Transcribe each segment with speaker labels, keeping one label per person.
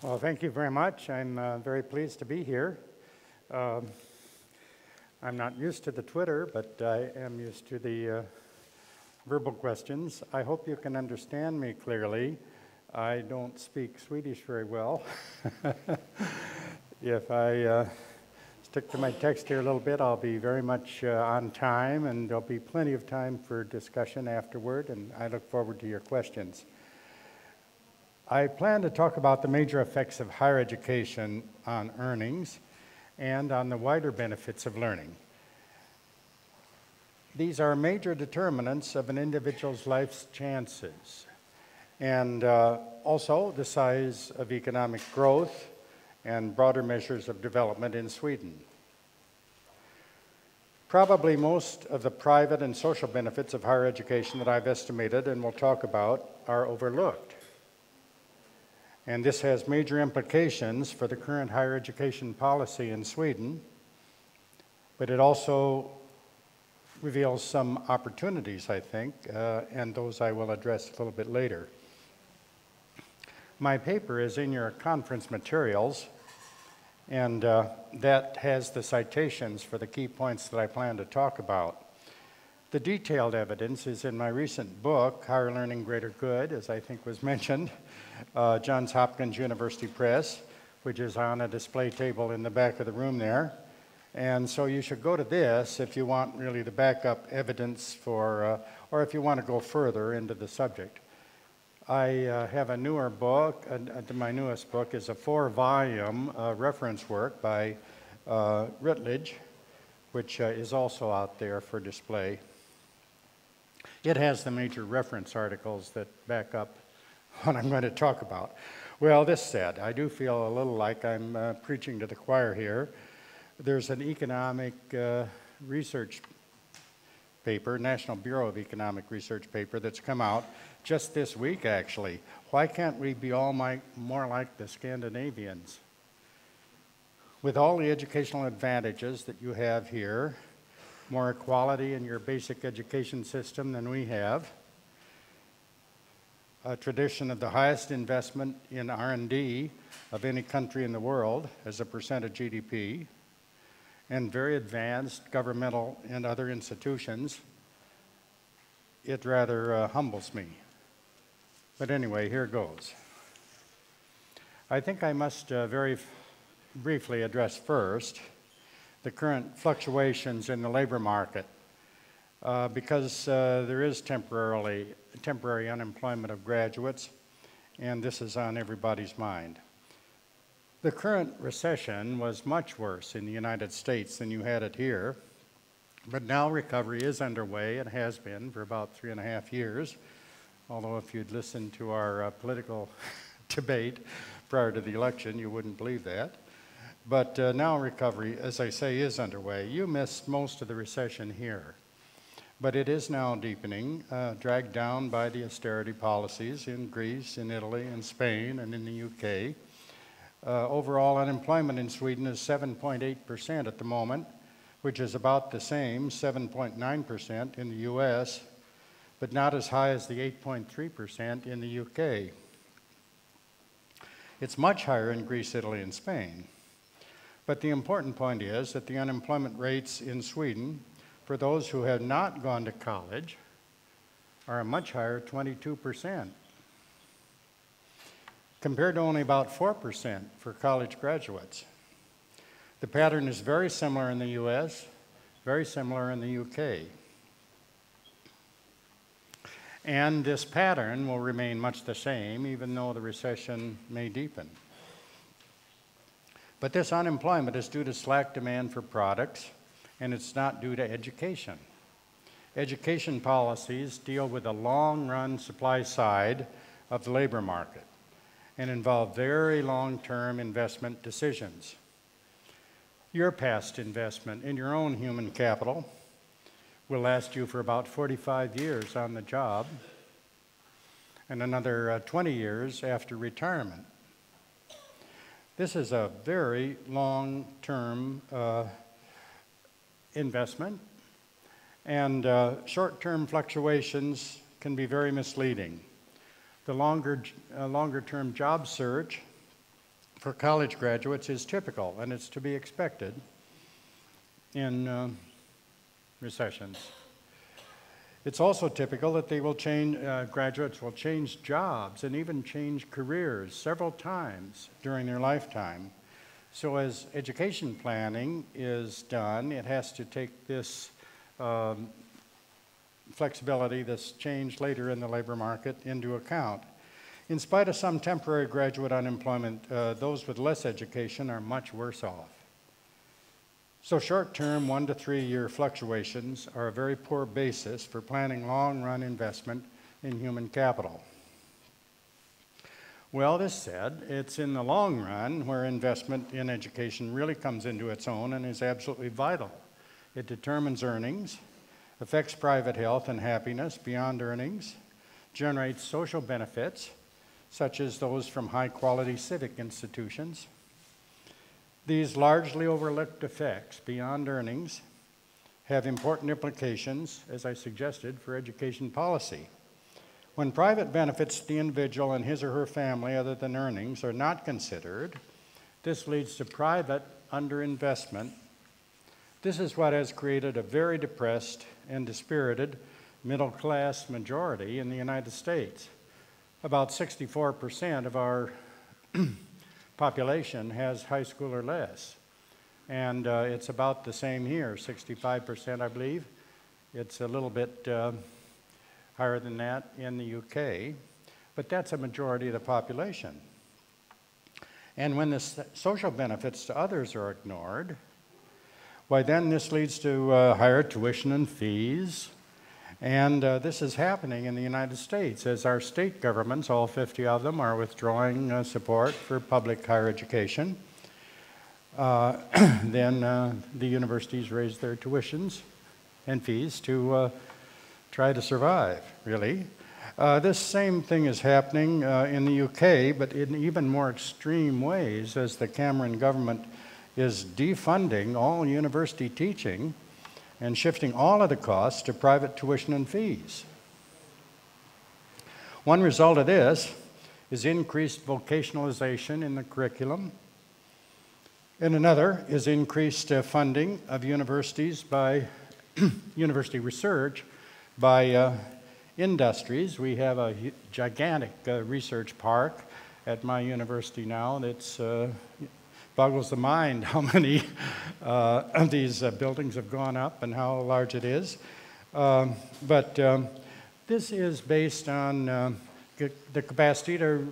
Speaker 1: Well, thank you very much. I'm very pleased to be here. I'm not used to the Twitter, but I am used to the verbal questions. I hope you can understand me clearly. I don't speak Swedish very well. If I stick to my text here a little bit, I'll be very much on time, and there'll be plenty of time for discussion afterward, and I look forward to your questions. I plan to talk about the major effects of higher education on earnings and on the wider benefits of learning. These are major determinants of an individual's life's chances, and also the size of economic growth and broader measures of development in Sweden. Probably most of the private and social benefits of higher education that I've estimated and will talk about are overlooked. And this has major implications for the current higher education policy in Sweden, but it also reveals some opportunities, I think, and those I will address a little bit later. My paper is in your conference materials, and that has the citations for the key points that I plan to talk about. The detailed evidence is in my recent book, Higher Learning, Greater Good, as I think was mentioned, Johns Hopkins University Press, which is on a display table in the back of the room there. And so you should go to this if you want really the backup evidence for, or if you want to go further into the subject. I have a newer book, my newest book is a 4-volume reference work by Routledge, which is also out there for display. It has the major reference articles that back up what I'm going to talk about. Well, this said, I do feel a little like I'm preaching to the choir here. There's an economic research paper, National Bureau of Economic Research paper, that's come out just this week, actually. Why can't we be all more like the Scandinavians? With all the educational advantages that you have here, more equality in your basic education system than we have, a tradition of the highest investment in R&D of any country in the world as a percent of GDP, and very advanced governmental and other institutions, it rather humbles me. But anyway, here goes. I think I must very briefly address first the current fluctuations in the labor market because there is temporary unemployment of graduates, and this is on everybody's mind. The current recession was much worse in the United States than you had it here, but now recovery is underway and has been for about 3.5 years, although if you'd listened to our political debate prior to the election, you wouldn't believe that. But now recovery, as I say, is underway. You missed most of the recession here, but it is now deepening, dragged down by the austerity policies in Greece, in Italy, in Spain, and in the UK. Overall unemployment in Sweden is 7.8% at the moment, which is about the same, 7.9% in the US, but not as high as the 8.3% in the UK. It's much higher in Greece, Italy, and Spain. But the important point is that the unemployment rates in Sweden for those who have not gone to college are a much higher 22%, compared to only about 4% for college graduates. The pattern is very similar in the US, very similar in the UK. And this pattern will remain much the same even though the recession may deepen. But this unemployment is due to slack demand for products, and it's not due to education. Education policies deal with the long-run supply side of the labor market and involve very long-term investment decisions. Your past investment in your own human capital will last you for about 45 years on the job and another 20 years after retirement. This is a very long-term investment, and short-term fluctuations can be very misleading. The longer-term job search for college graduates is typical, and it's to be expected in recessions. It's also typical that they will change, graduates will change jobs and even change careers several times during their lifetime. So as education planning is done, it has to take this flexibility, this change later in the labor market, into account. In spite of some temporary graduate unemployment, those with less education are much worse off. So short-term 1 to 3 year fluctuations are a very poor basis for planning long-run investment in human capital. Well, this said, it's in the long run where investment in education really comes into its own and is absolutely vital. It determines earnings, affects private health and happiness beyond earnings, generates social benefits, such as those from high-quality civic institutions. These largely overlooked effects beyond earnings have important implications, as I suggested, for education policy. When private benefits to the individual and his or her family other than earnings are not considered, this leads to private underinvestment. This is what has created a very depressed and dispirited middle-class majority in the United States. About 64% of our population has high school or less. And it's about the same here, 65%, I believe. It's a little bit higher than that in the UK, but that's a majority of the population. And when the social benefits to others are ignored, why then this leads to higher tuition and fees. And this is happening in the United States as our state governments, all 50 of them, are withdrawing support for public higher education. Then the universities raise their tuitions and fees to try to survive, really. This same thing is happening in the UK, but in even more extreme ways, as the Cameron government is defunding all university teaching and shifting all of the costs to private tuition and fees. One result of this is increased vocationalization in the curriculum, and another is increased funding of universities by university research by industries. We have a gigantic research park at my university now that's boggles the mind how many of these buildings have gone up and how large it is. But this is based on the capacity to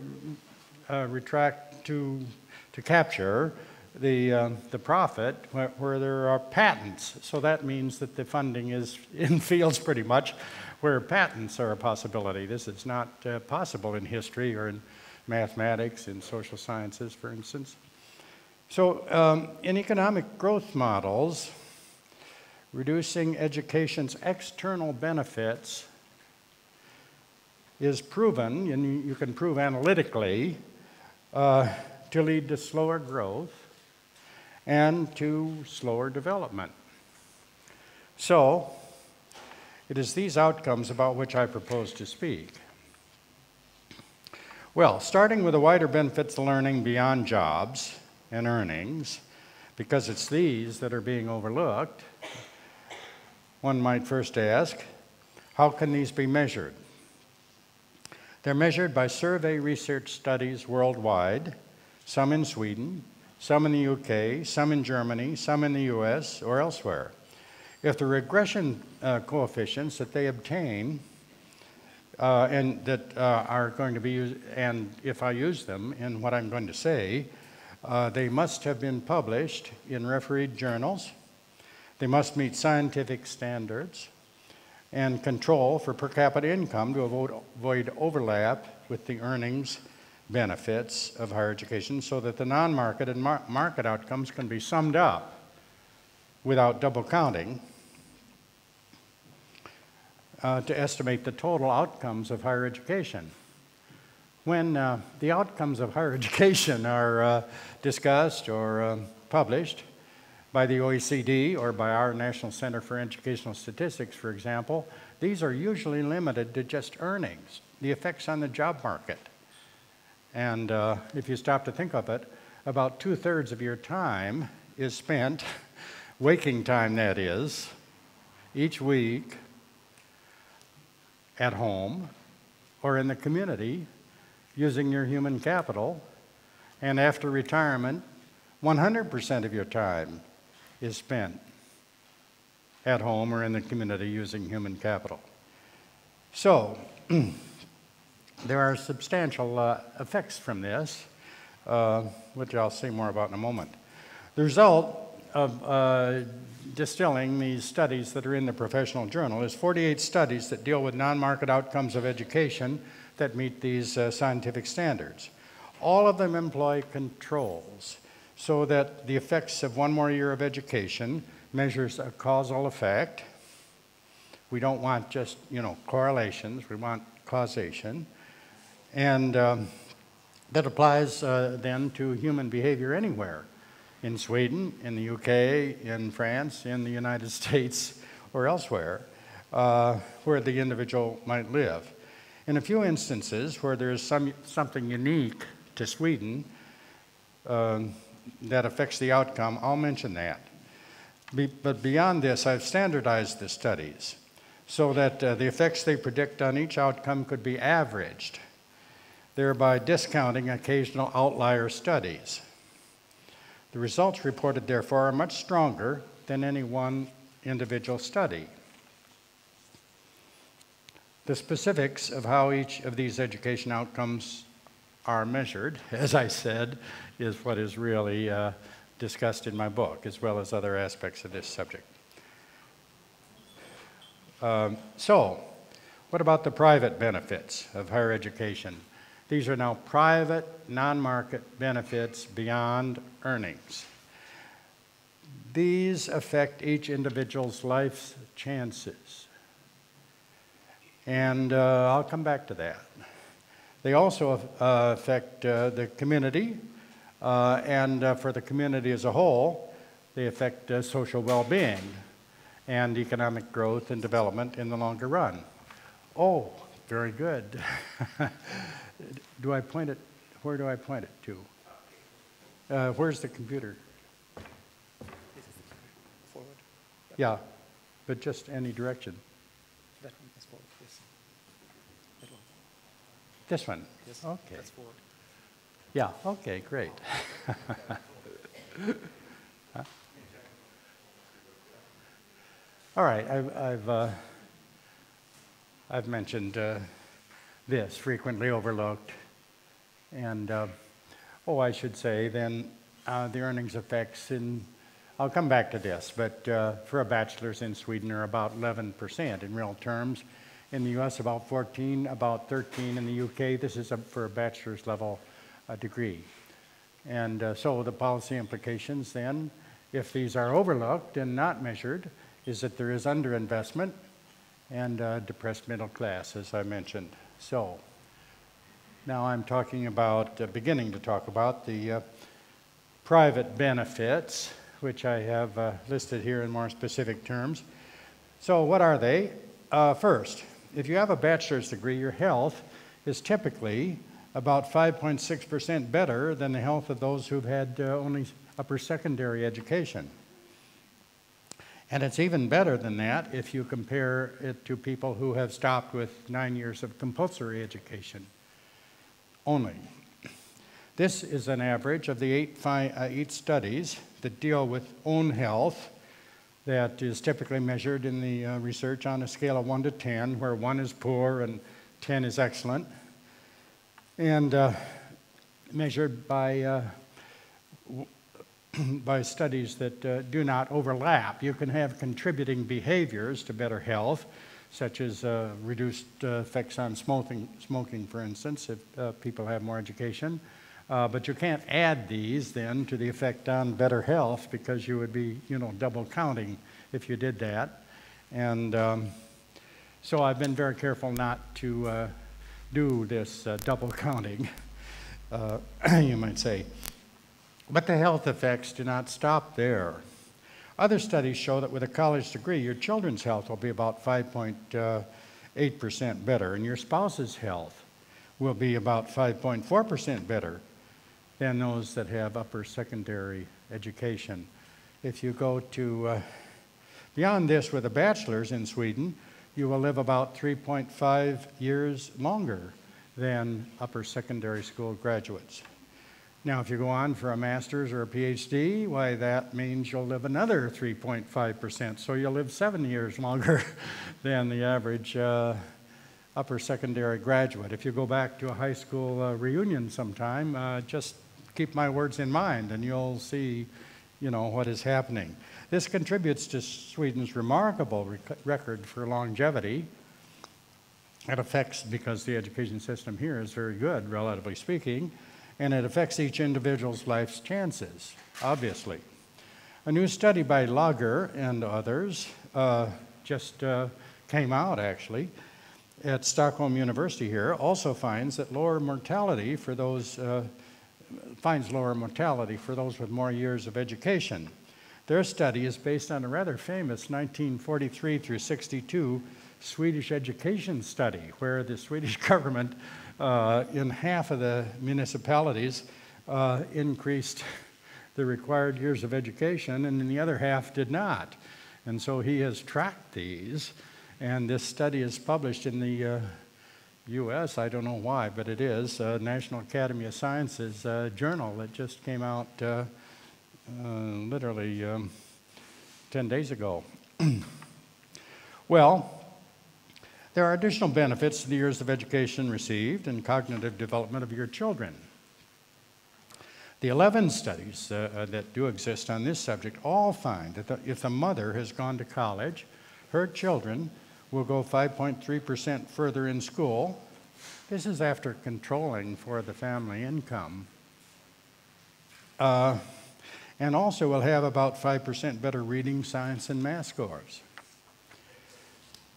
Speaker 1: capture the profit where there are patents. So that means that the funding is in fields pretty much where patents are a possibility. This is not possible in history or in mathematics, in social sciences, for instance. So in economic growth models, reducing education's external benefits is proven, and you can prove analytically, to lead to slower growth and to slower development. So it is these outcomes about which I propose to speak. Well, starting with the wider benefits of learning beyond jobs and earnings, because it's these that are being overlooked, one might first ask, how can these be measured? They're measured by survey research studies worldwide, some in Sweden, some in the UK, some in Germany, some in the US, or elsewhere. If the regression coefficients that they obtain and that are going to be used, and if I use them in what I'm going to say, they must have been published in refereed journals. They must meet scientific standards and control for per capita income to avoid overlap with the earnings benefits of higher education, so that the non-market and market outcomes can be summed up without double counting to estimate the total outcomes of higher education. When the outcomes of higher education are discussed or published by the OECD or by our National Center for Educational Statistics, for example, these are usually limited to just earnings, the effects on the job market. And if you stop to think of it, about 2/3 of your time is spent, waking time that is, each week at home or in the community using your human capital, and after retirement, 100% of your time is spent at home or in the community using human capital. So, there are substantial effects from this, which I'll say more about in a moment. The result of distilling these studies that are in the professional journal is 48 studies that deal with non-market outcomes of education that meet these scientific standards. All of them employ controls so that the effects of one more year of education measures a causal effect. We don't want just, correlations, we want causation. And that applies then to human behavior anywhere, in Sweden, in the UK, in France, in the United States, or elsewhere, where the individual might live. In a few instances where there is something unique to Sweden that affects the outcome, I'll mention that. But beyond this, I've standardized the studies so that the effects they predict on each outcome could be averaged, thereby discounting occasional outlier studies. The results reported, therefore, are much stronger than any one individual study. The specifics of how each of these education outcomes are measured, as I said, is what is really discussed in my book, as well as other aspects of this subject. So, what about the private benefits of higher education? These are now private, non-market benefits beyond earnings. These affect each individual's life's chances. And I'll come back to that. They also affect the community, and for the community as a whole, they affect social well-being and economic growth and development in the longer run. Oh, very good. Do I point it, where do I point it to? Where's the computer?
Speaker 2: Forward.
Speaker 1: Yeah, but just any direction.
Speaker 2: That one is forward, yes. That one.
Speaker 1: This one?
Speaker 2: Yes,
Speaker 1: okay.
Speaker 2: that's forward.
Speaker 1: Yeah, okay, great. Huh? All right, I've mentioned this, frequently overlooked, and I should say then the earnings effects I'll come back to this, but for a bachelor's in Sweden are about 11% in real terms. In the US, about 14, about 13 in the UK. This is for a bachelor's level degree. And so the policy implications then, if these are overlooked and not measured, is that there is underinvestment and depressed middle class, as I mentioned. So now I'm talking about, beginning to talk about the private benefits, which I have listed here in more specific terms. So what are they? First, if you have a bachelor's degree, your health is typically about 5.6% better than the health of those who've had only upper secondary education. And it's even better than that if you compare it to people who have stopped with 9 years of compulsory education only. This is an average of the 8 studies that deal with own health that is typically measured in the research on a scale of 1 to 10, where 1 is poor and 10 is excellent, and measured by studies that do not overlap. You can have contributing behaviors to better health, such as reduced effects on smoking, for instance, if people have more education. But you can't add these then to the effect on better health, because you would be, double counting if you did that. And so I've been very careful not to do this double counting, you might say. But the health effects do not stop there. Other studies show that with a college degree, your children's health will be about 5.8% better, and your spouse's health will be about 5.4% better than those that have upper secondary education. If you go to beyond this with a bachelor's in Sweden, you will live about 3.5 years longer than upper secondary school graduates. Now, if you go on for a master's or a PhD, why, that means you'll live another 3.5%. So you'll live 7 years longer than the average upper secondary graduate. If you go back to a high school reunion sometime, just keep my words in mind and you'll see, what is happening. This contributes to Sweden's remarkable record for longevity. It affects, because the education system here is very good, relatively speaking, and it affects each individual's life's chances, obviously. A new study by Lager and others just came out, actually, at Stockholm University here, also finds that lower mortality for those with more years of education. Their study is based on a rather famous 1943 through 62 Swedish education study, where the Swedish government in half of the municipalities increased the required years of education, and in the other half did not. And so he has tracked these, and this study is published in the U.S., I don't know why, but it is, National Academy of Sciences journal that just came out literally 10 days ago. Well, there are additional benefits to the years of education received and cognitive development of your children. The 11 studies that do exist on this subject all find that if a mother has gone to college, her children will go 5.3% further in school. This is after controlling for the family income. And also will have about 5% better reading, science, and math scores.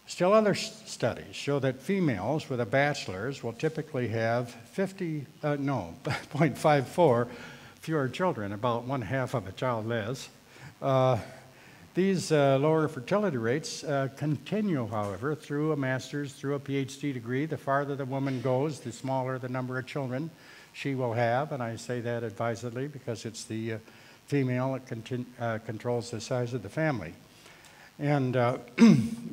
Speaker 1: Still other studies show that females with a bachelor's will typically have 0.54 fewer children, about 1/2 of a child less. These lower fertility rates continue, however, through a master's, through a PhD degree. The farther the woman goes, the smaller the number of children she will have, and I say that advisedly because it's the female that controls the size of the family. And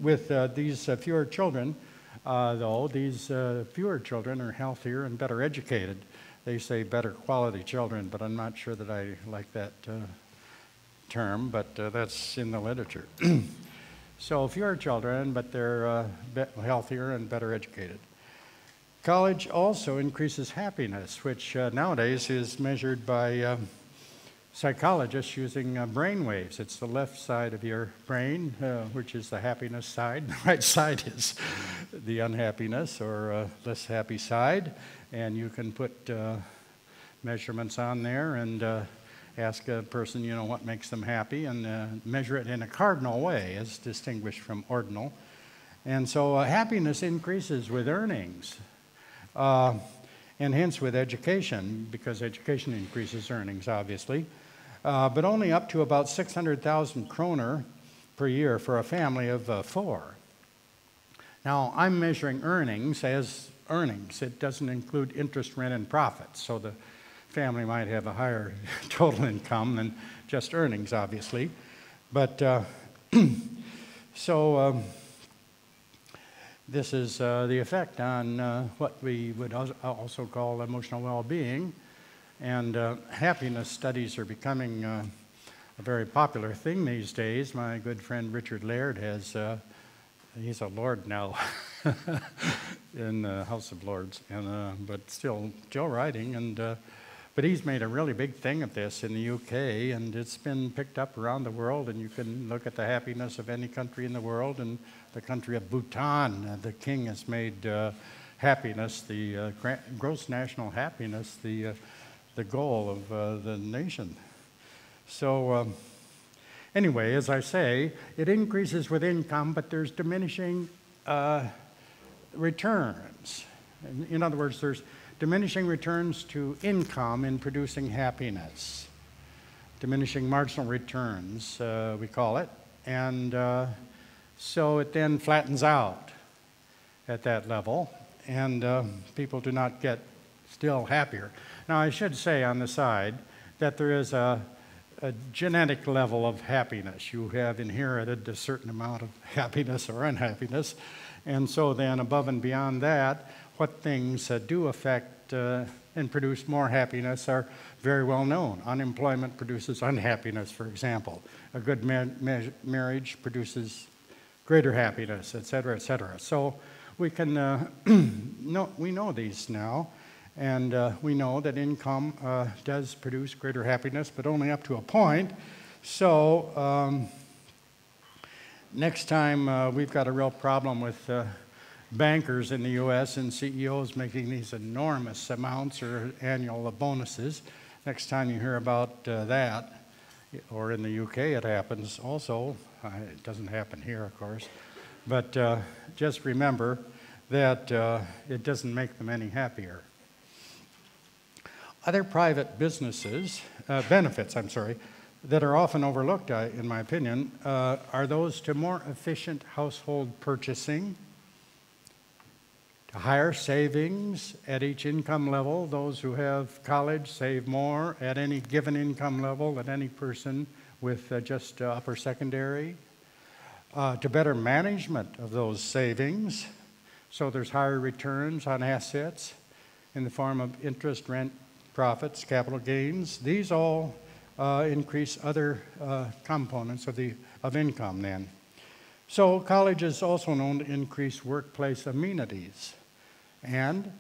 Speaker 1: with these fewer children, though, these fewer children are healthier and better educated. They say better quality children, but I'm not sure that I like that term, but that's in the literature. So fewer children, but they're healthier and better educated. College also increases happiness, which nowadays is measured by psychologists using brain waves. It's the left side of your brain, which is the happiness side. The right side is the unhappiness or less happy side. And you can put measurements on there and ask a person, what makes them happy, and measure it in a cardinal way as distinguished from ordinal. And so happiness increases with earnings. And hence with education, because education increases earnings, obviously. But only up to about 600,000 kroner per year for a family of 4. Now, I'm measuring earnings as earnings. It doesn't include interest, rent, and profits. So the family might have a higher total income than just earnings, obviously. But this is the effect on what we would also call emotional well-being. And happiness studies are becoming a very popular thing these days. My good friend Richard Laird has, he's a lord now in the House of Lords, and, but still writing. But he's made a really big thing of this in the UK, and it's been picked up around the world, and you can look at the happiness of any country in the world, and the country of Bhutan, the king has made happiness, the gross national happiness, the goal of the nation. So anyway, as I say, it increases with income, but there's diminishing returns. In other words, there's diminishing returns to income in producing happiness. Diminishing marginal returns, we call it. And so it then flattens out at that level, and people do not get still happier. Now, I should say on the side that there is a genetic level of happiness. You have inherited a certain amount of happiness or unhappiness, and so then above and beyond that, what things do affect and produce more happiness are very well known. Unemployment produces unhappiness, for example. A good marriage produces greater happiness, et cetera, et cetera. So we can we know these now, and we know that income does produce greater happiness, but only up to a point. So next time we've got a real problem with bankers in the U.S. and CEOs making these enormous amounts or annual bonuses. Next time you hear about that, or in the U.K. it happens also. It doesn't happen here, of course. But just remember that it doesn't make them any happier. Other private benefits, that are often overlooked, in my opinion, are those to more efficient household purchasing, to higher savings at each income level. Those who have college save more at any given income level than any person with just upper secondary, to better management of those savings, so there's higher returns on assets in the form of interest, rent, profits, capital gains. These all increase other components of income then. So college is also known to increase workplace amenities and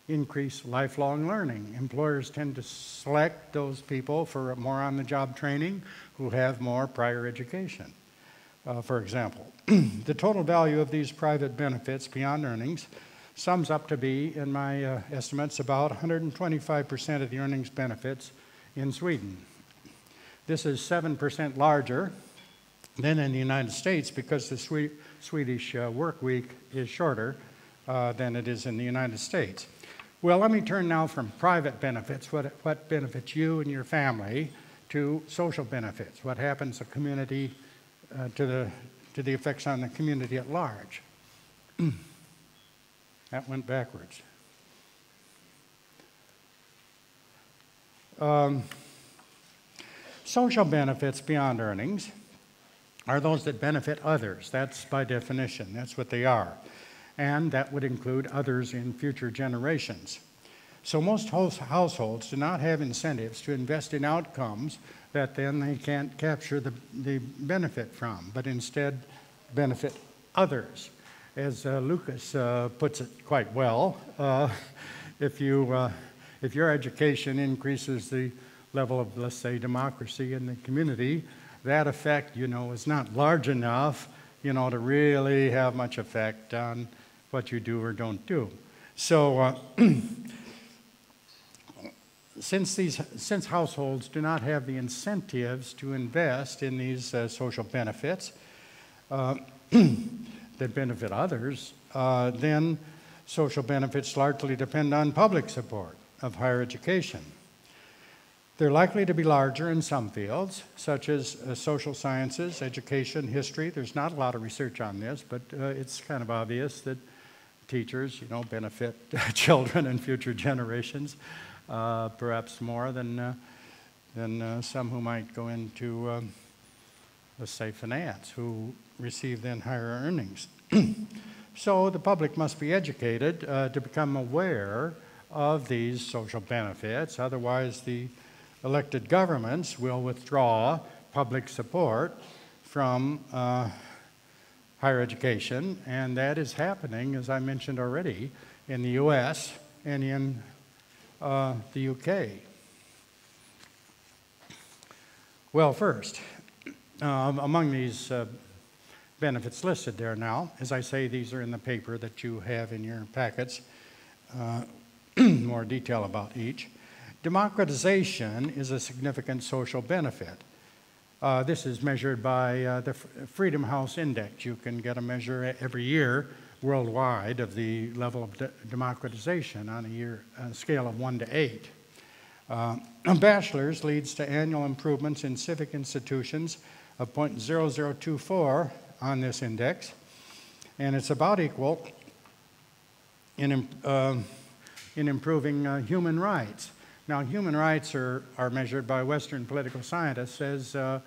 Speaker 1: increase lifelong learning. Employers tend to select those people for more on-the-job training who have more prior education, for example. The total value of these private benefits beyond earnings sums up to be, in my estimates, about 125% of the earnings benefits in Sweden. This is 7% larger than in the United States because the Swedish work week is shorter than it is in the United States. Well, let me turn now from private benefits, what benefits you and your family, to social benefits, what happens to community, to the effects on the community at large. That went backwards. Social benefits beyond earnings are those that benefit others. That's by definition. That's what they are. And that would include others in future generations. So most households do not have incentives to invest in outcomes that then they can't capture the benefit from, but instead benefit others. As Lucas puts it quite well, if your education increases the level of, let's say, democracy in the community, that effect, is not large enough, to really have much effect on what you do or don't do. So since households do not have the incentives to invest in these social benefits that benefit others, then social benefits largely depend on public support of higher education. They're likely to be larger in some fields, such as social sciences, education, history. There's not a lot of research on this, but it's kind of obvious that teachers, benefit children and future generations, perhaps more than some who might go into, let's say, finance, who receive then higher earnings. So the public must be educated to become aware of these social benefits. Otherwise, the elected governments will withdraw public support from higher education, and that is happening, as I mentioned already, in the U.S. and in the U.K. Well, first, among these benefits listed there now, as I say, these are in the paper that you have in your packets, more detail about each. Democratization is a significant social benefit. This is measured by the Freedom House Index. You can get a measure every year worldwide of the level of democratization on a scale of 1 to 8. A bachelor's leads to annual improvements in civic institutions of 0.0024 on this index, and it's about equal in in improving human rights. Now, human rights are measured by Western political scientists as the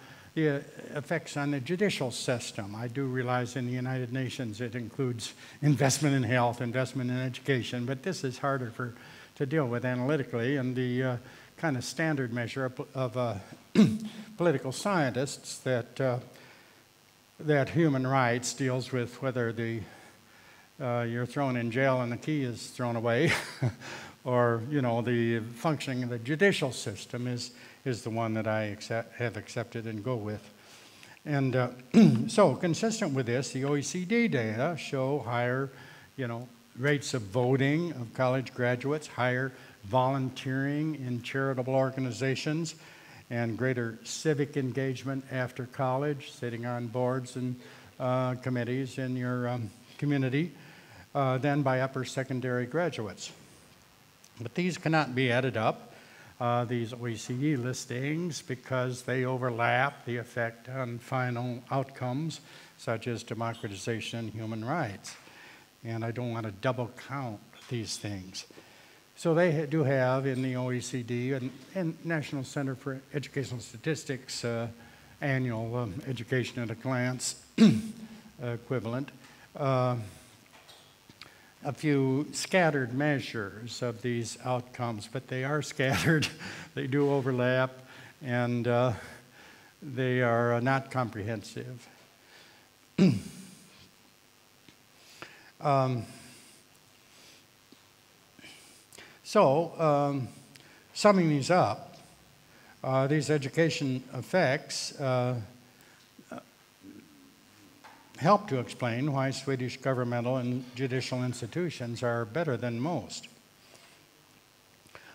Speaker 1: effects on the judicial system. I do realize in the United Nations it includes investment in health, investment in education, but this is harder to deal with analytically, and the kind of standard measure of political scientists that human rights deals with whether you're thrown in jail and the key is thrown away, or the functioning of the judicial system is the one that I have accepted and go with. And so consistent with this, the OECD data show higher, rates of voting of college graduates, higher volunteering in charitable organizations, and greater civic engagement after college, sitting on boards and committees in your community, than by upper secondary graduates. But these cannot be added up, these OECD listings, because they overlap the effect on final outcomes, such as democratization and human rights. And I don't want to double count these things. So they do have in the OECD and National Center for Educational Statistics annual education at a glance equivalent, a few scattered measures of these outcomes, but they are scattered, they do overlap, and they are not comprehensive. Summing these up, these education effects help to explain why Swedish governmental and judicial institutions are better than most.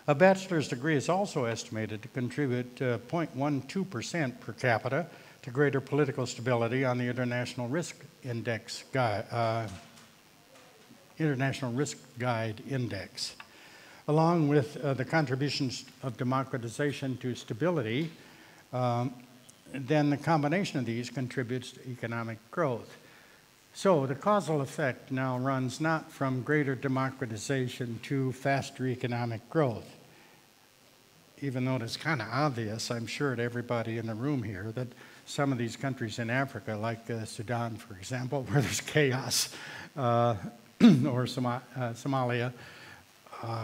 Speaker 1: A bachelor's degree is also estimated to contribute 0.12% per capita to greater political stability on the International Risk Guide Index. Along with the contributions of democratization to stability, then the combination of these contributes to economic growth. So the causal effect now runs not from greater democratization to faster economic growth. Even though it's kind of obvious, I'm sure, to everybody in the room here, that some of these countries in Africa, like Sudan, for example, where there's chaos, or Somalia,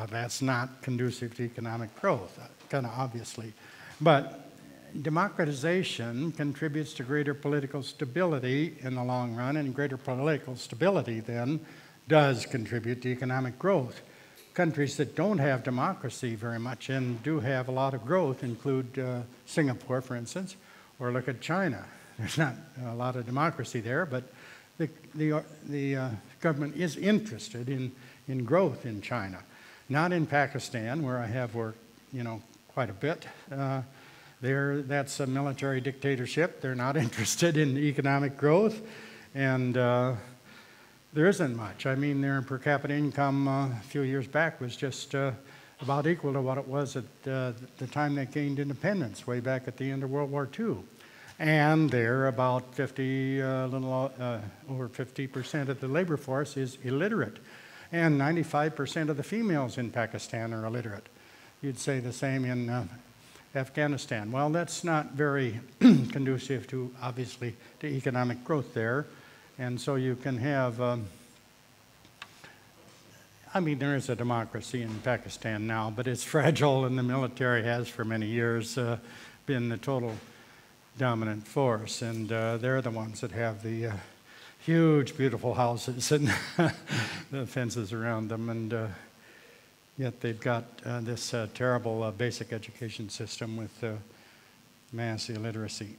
Speaker 1: that's not conducive to economic growth, kind of obviously. But democratization contributes to greater political stability in the long run, and greater political stability then does contribute to economic growth. Countries that don't have democracy very much and do have a lot of growth include Singapore, for instance, or look at China. There's not a lot of democracy there, but the government is interested in growth in China. Not in Pakistan, where I have worked, quite a bit. That's a military dictatorship. They're not interested in economic growth, and there isn't much. I mean, their per capita income a few years back was just about equal to what it was at the time they gained independence, way back at the end of World War II. And they're about over 50% of the labor force is illiterate, and 95% of the females in Pakistan are illiterate. You'd say the same in Afghanistan. Well, that's not very conducive to, obviously, to economic growth there. And so you can have, there is a democracy in Pakistan now, but it's fragile, and the military has for many years been the total dominant force. And they're the ones that have the huge, beautiful houses and the fences around them, and yet they've got this terrible basic education system with mass illiteracy.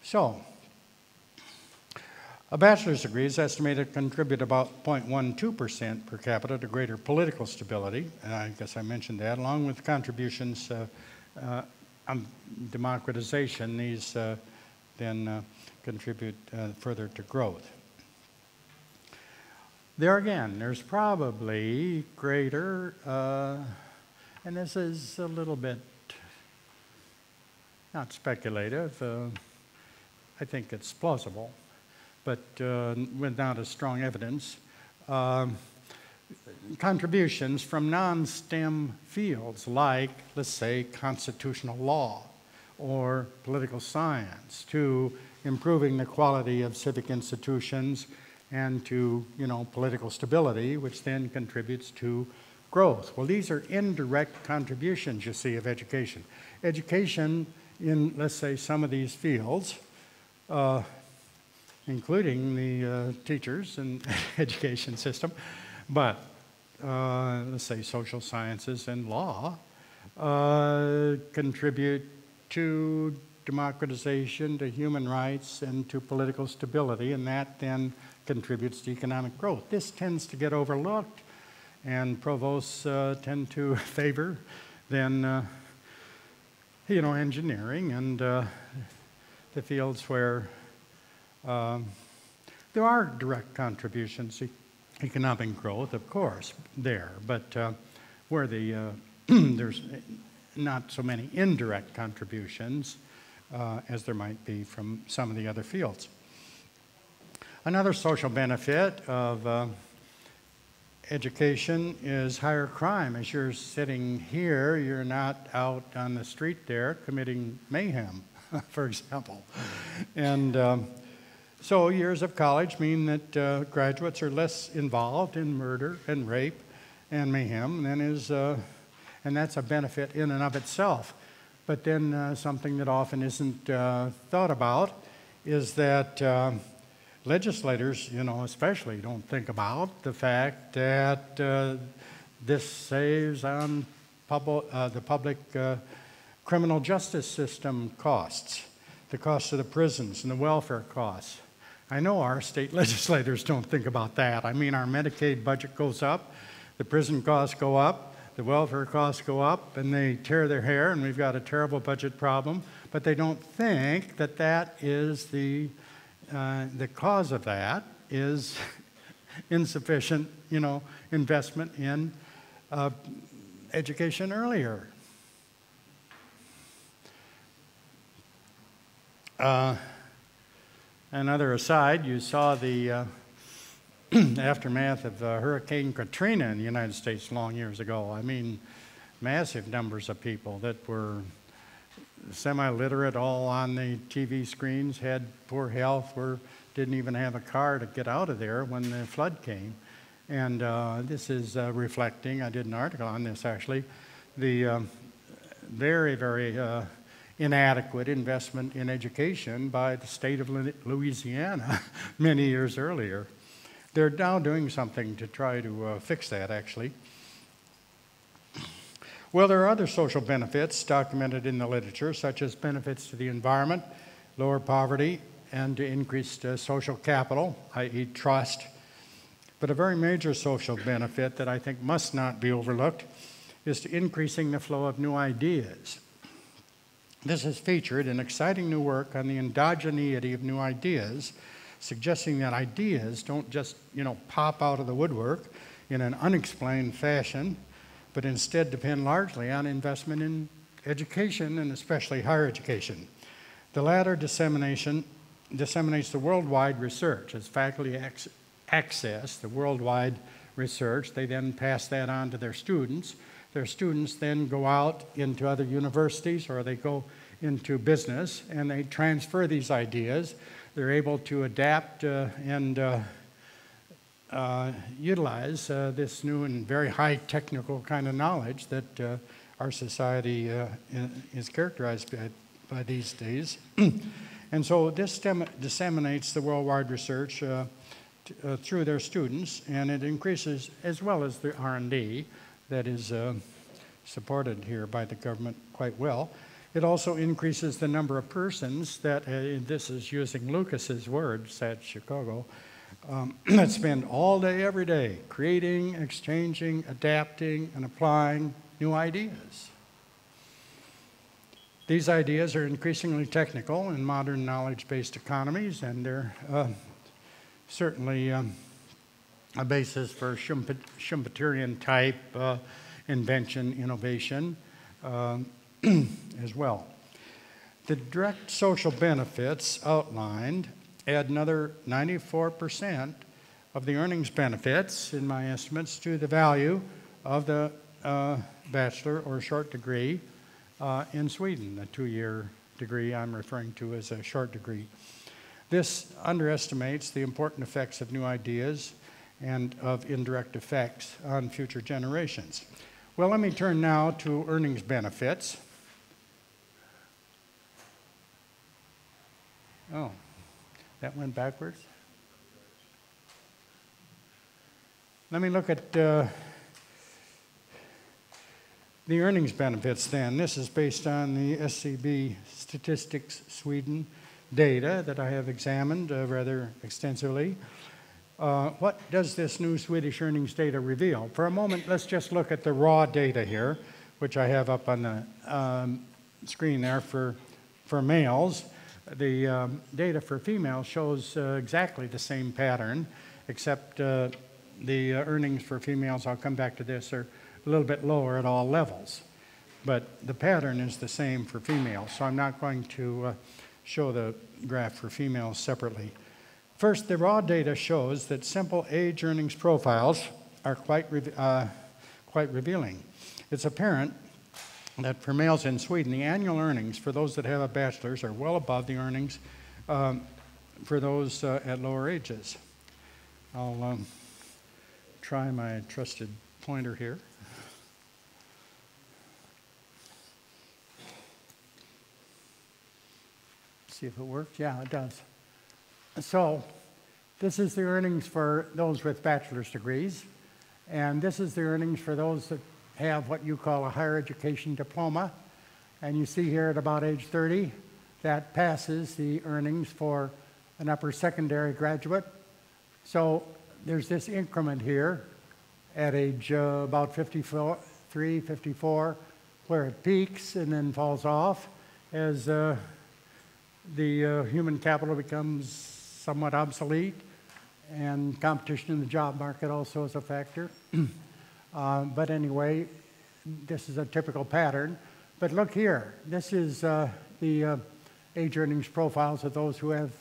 Speaker 1: So, a bachelor's degree is estimated to contribute about 0.12% per capita to greater political stability. I guess I mentioned that, along with contributions democratization. These then contribute further to growth. There again, there's probably greater, and this is a little bit not speculative, I think it's plausible, but without a strong evidence. contributions from non-STEM fields like, let's say, constitutional law or political science to improving the quality of civic institutions and to, political stability, which then contributes to growth. Well, these are indirect contributions, you see, of education. Education in, let's say, some of these fields, including the teachers and education system, but let's say social sciences and law, contribute to democratization, to human rights, and to political stability, and that then contributes to economic growth. This tends to get overlooked, and provosts tend to favor then, engineering and the fields where there are direct contributions to economic growth, of course, there, but where there's not so many indirect contributions as there might be from some of the other fields. Another social benefit of education is higher crime. As you're sitting here, you're not out on the street there committing mayhem, for example. And so years of college mean that graduates are less involved in murder and rape and mayhem than and that's a benefit in and of itself. But then something that often isn't thought about is that legislators, especially don't think about the fact that this saves on the public criminal justice system costs, the costs of the prisons and the welfare costs. I know our state legislators don't think about that. I mean, our Medicaid budget goes up, the prison costs go up, the welfare costs go up, and they tear their hair, and we've got a terrible budget problem. But they don't think that that is the cause of that is insufficient, investment in education earlier. Another aside, you saw the aftermath of Hurricane Katrina in the United States long years ago. I mean, massive numbers of people that were semi-literate, all on the TV screens, had poor health, didn't even have a car to get out of there when the flood came. And this is reflecting, I did an article on this actually, the very, very inadequate investment in education by the state of Louisiana many years earlier. They're now doing something to try to fix that, actually. Well, there are other social benefits documented in the literature, such as benefits to the environment, lower poverty, and to increased social capital, i.e. trust. But a very major social benefit that I think must not be overlooked is to increasing the flow of new ideas. This is featured in exciting new work on the endogeneity of new ideas, suggesting that ideas don't just, pop out of the woodwork in an unexplained fashion, but instead depend largely on investment in education and especially higher education. The latter disseminates the worldwide research. As faculty access the worldwide research, they then pass that on to their students. Their students then go out into other universities or they go into business and they transfer these ideas. They're able to adapt and utilize this new and very high technical kind of knowledge that our society is characterized by these days. And so this disseminates the worldwide research through their students, and it increases, as well as the R&D that is supported here by the government quite well. It also increases the number of persons that, this is using Lucas's words at Chicago, that spend all day, every day, creating, exchanging, adapting, and applying new ideas. These ideas are increasingly technical in modern knowledge-based economies, and they're certainly a basis for Schumpeterian type invention, innovation, as well. The direct social benefits outlined add another 94% of the earnings benefits, in my estimates, to the value of the bachelor or short degree in Sweden, the 2-year degree I'm referring to as a short degree. This underestimates the important effects of new ideas and of indirect effects on future generations. Well, let me turn now to earnings benefits. Oh, that went backwards? Let me look at the earnings benefits then. This is based on the SCB Statistics Sweden data that I have examined rather extensively. What does this new Swedish earnings data reveal? For a moment, let's just look at the raw data here, which I have up on the screen there for males. The data for females shows exactly the same pattern, except the earnings for females, I'll come back to this, are a little bit lower at all levels. But the pattern is the same for females, so I'm not going to show the graph for females separately. First, the raw data shows that simple age earnings profiles are quite revealing. It's apparent that for males in Sweden, the annual earnings for those that have a bachelor's are well above the earnings for those at lower ages. I'll try my trusted pointer here. See if it works. Yeah, it does. So this is the earnings for those with bachelor's degrees, and this is the earnings for those that have what you call a higher education diploma. And you see here at about age 30, that passes the earnings for an upper secondary graduate. So there's this increment here at age about 53, 54, where it peaks and then falls off as the human capital becomes somewhat obsolete, and competition in the job market also is a factor. But anyway, this is a typical pattern. But look here, this is the age earnings profiles of those who have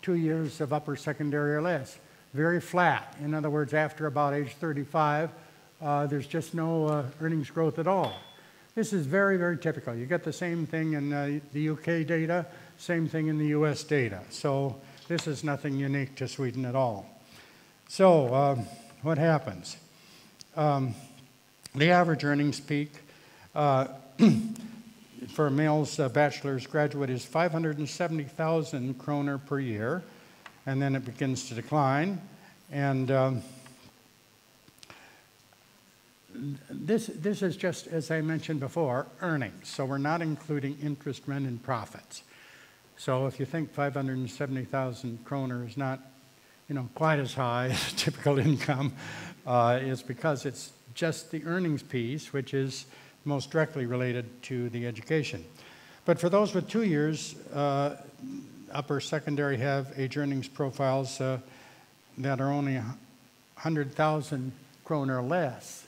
Speaker 1: 2 years of upper secondary or less. Very flat. In other words, after about age 35, there's just no earnings growth at all. This is very, very typical. You get the same thing in the UK data, same thing in the US data. So this is nothing unique to Sweden at all. So what happens? The average earnings peak for a male's bachelor's graduate is 570,000 kroner per year, and then it begins to decline. And this is just, as I mentioned before, earnings. So we're not including interest, rent, and profits. So if you think 570,000 kroner is not, quite as high as typical income, it's because it's just the earnings piece, which is most directly related to the education. But for those with 2 years, upper secondary have age earnings profiles that are only 100,000 kroner less,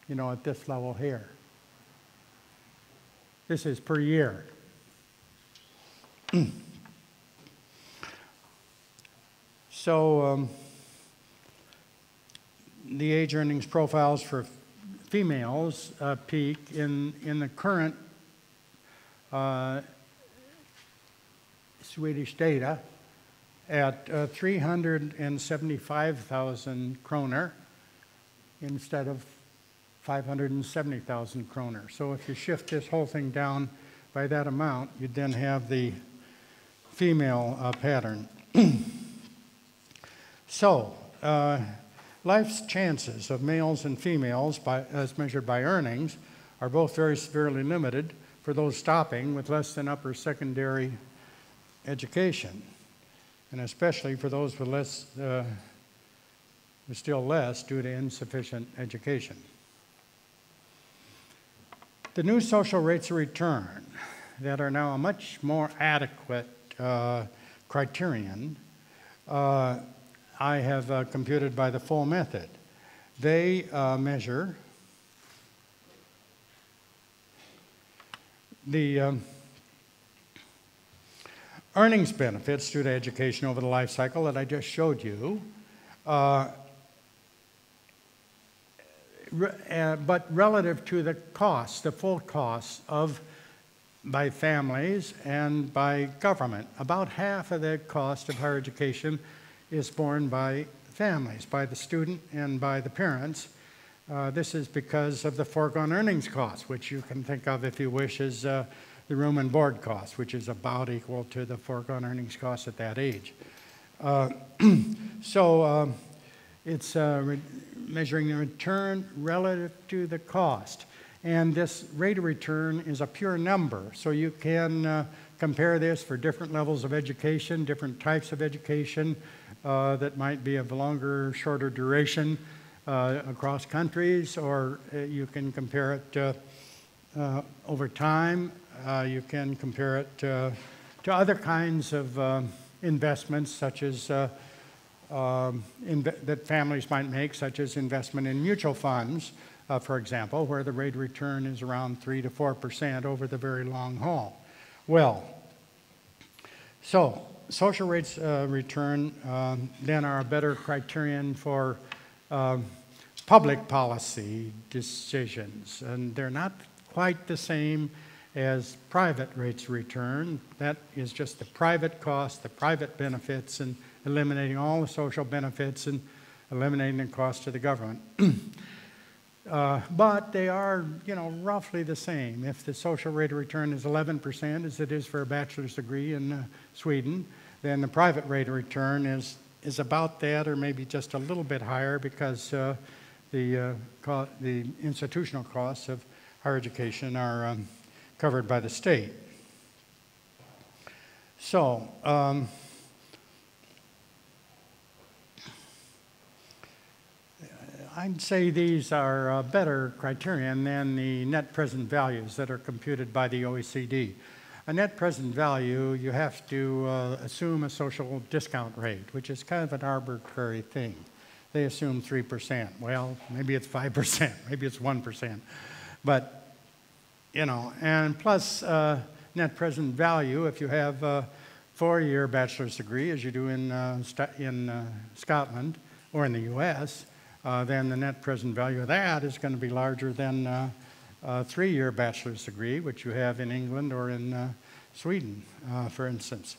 Speaker 1: at this level here. This is per year. So the age earnings profiles for females peak in the current Swedish data at 375,000 kroner instead of 570,000 kroner. So if you shift this whole thing down by that amount, you'd then have the female pattern. So life's chances of males and females, as measured by earnings, are both very severely limited for those stopping with less than upper secondary education, and especially for those with less, with still less due to insufficient education. The new social rates of return that are now a much more adequate criterion I have computed by the full method. They measure the earnings benefits due to education over the life cycle that I just showed you but relative to the cost, the full cost by families and by government, about half of the cost of higher education is borne by families, by the student and by the parents. This is because of the foregone earnings cost, which you can think of, if you wish, as the room and board cost, which is about equal to the foregone earnings cost at that age. It's measuring the return relative to the cost. And this rate of return is a pure number. So you can compare this for different levels of education, different types of education that might be of longer, shorter duration across countries, or you can compare it over time. You can compare it to other kinds of investments, such as that families might make, such as investment in mutual funds, for example, where the rate of return is around 3 to 4% over the very long haul. Well, so social rates return then are a better criterion for public policy decisions, and they're not quite the same as private rates of return. That is just the private cost, the private benefits, and eliminating all the social benefits and eliminating the cost to the government. But they are, roughly the same. If the social rate of return is 11%, as it is for a bachelor's degree in Sweden, then the private rate of return is about that, or maybe just a little bit higher, because the institutional costs of higher education are covered by the state. So, I'd say these are a better criterion than the net present values that are computed by the OECD. A net present value, you have to assume a social discount rate, which is kind of an arbitrary thing. They assume 3%. Well, maybe it's 5%, maybe it's 1%. But, and plus net present value, if you have a 4-year bachelor's degree, as you do in Scotland or in the US, then the net present value of that is going to be larger than a 3-year bachelor's degree, which you have in England or in Sweden, for instance.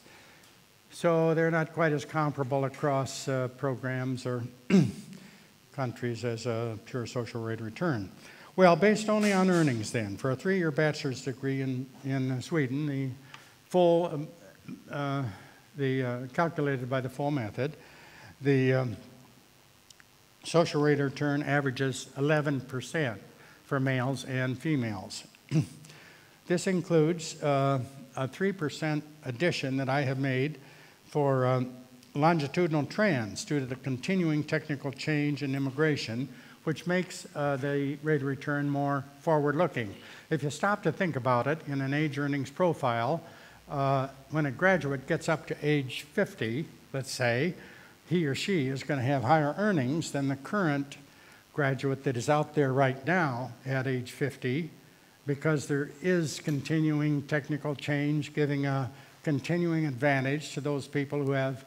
Speaker 1: So they're not quite as comparable across programs or countries as a pure social rate of return. Well, based only on earnings then, for a 3-year bachelor's degree in Sweden, the full, calculated by the full method, the social rate of return averages 11% for males and females. This includes a 3% addition that I have made for longitudinal trends due to the continuing technical change in immigration, which makes the rate of return more forward-looking. If you stop to think about it in an age earnings profile, when a graduate gets up to age 50, let's say, he or she is going to have higher earnings than the current graduate that is out there right now at age 50, because there is continuing technical change giving a continuing advantage to those people who have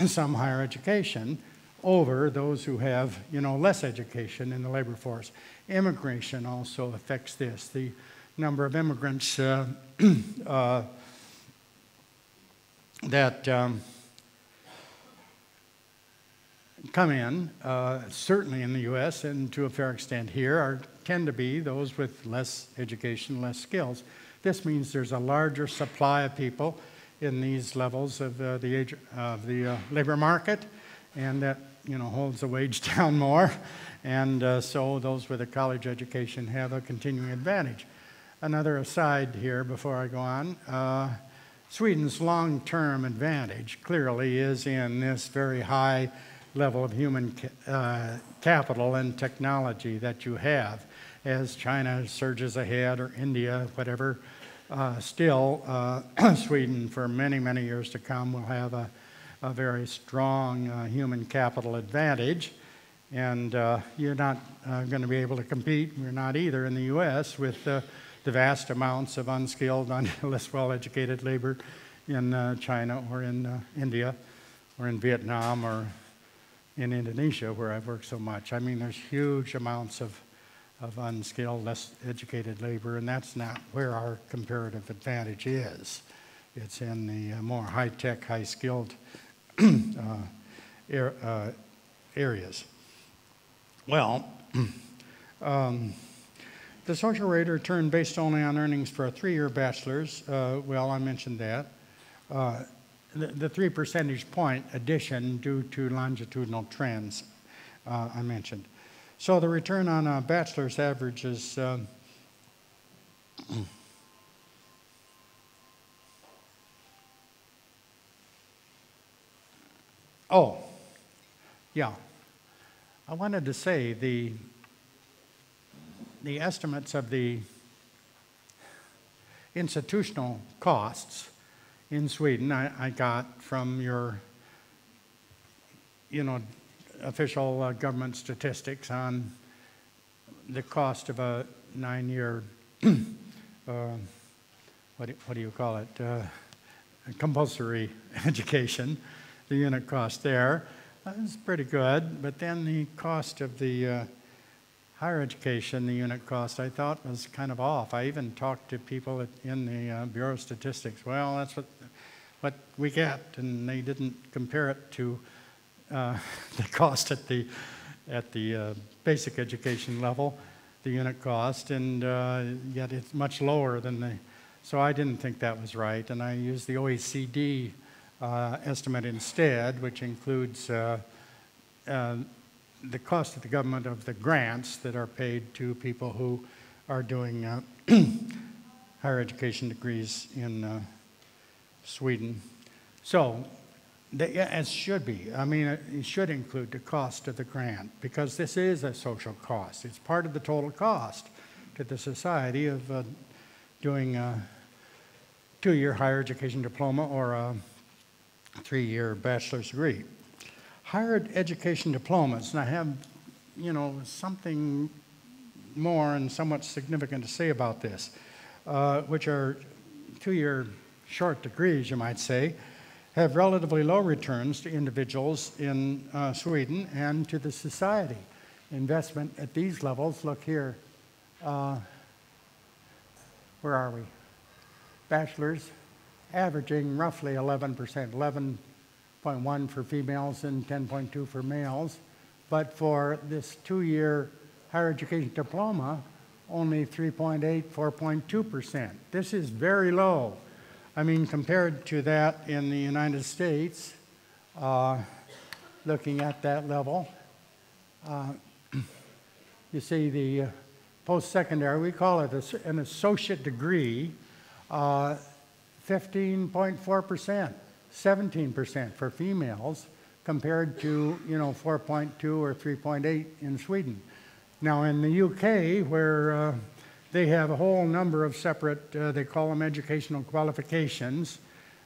Speaker 1: some higher education over those who have, less education in the labor force. Immigration also affects this. The number of immigrants that come in, certainly in the U.S. and to a fair extent here, tend to be those with less education, less skills. This means there's a larger supply of people in these levels of the labor market, and that holds the wage down more, and so those with a college education have a continuing advantage. Another aside here before I go on, Sweden's long-term advantage clearly is in this very high level of human capital and technology that you have. As China surges ahead, or India, whatever, still Sweden for many, many years to come will have a very strong human capital advantage, and you're not going to be able to compete, we're not either in the U.S., with the vast amounts of unskilled, less well-educated labor in China or in India or in Vietnam or in Indonesia, where I've worked so much. I mean, there's huge amounts of unskilled, less educated labor, and that's not where our comparative advantage is. It's in the more high-tech, high-skilled areas. Well, the social rate of return based only on earnings for a 3-year bachelor's, well, I mentioned that. The 3 percentage point addition due to longitudinal trends I mentioned. So the return on a bachelor's average is oh, yeah. I wanted to say the estimates of the institutional costs in Sweden I got from your, official government statistics on the cost of a 9-year, what do you call it, compulsory education, the unit cost there. It's pretty good, but then the cost of the higher education, the unit cost, I thought was kind of off. I even talked to people in the Bureau of Statistics. Well, that's what we get, and they didn't compare it to the cost at the basic education level, the unit cost, and yet it's much lower than the. So I didn't think that was right, and I used the OECD estimate instead, which includes the cost of the government of the grants that are paid to people who are doing higher education degrees in Sweden. So, as should be. I mean, it should include the cost of the grant, because this is a social cost. It's part of the total cost to the society of doing a 2-year higher education diploma or a 3-year bachelor's degree. Higher education diplomas, and I have, something more and somewhat significant to say about this, which are 2-year short degrees, you might say, have relatively low returns to individuals in Sweden and to the society. Investment at these levels, look here, where are we? Bachelor's, averaging roughly 11%, 11.1 for females and 10.2 for males. But for this 2-year higher education diploma, only 3.8, 4.2%. This is very low. I mean, compared to that in the United States, looking at that level, you see the post-secondary, we call it an associate degree, 15.4%, 17% for females, compared to 4.2 or 3.8 in Sweden. Now in the UK, where they have a whole number of separate, they call them educational qualifications,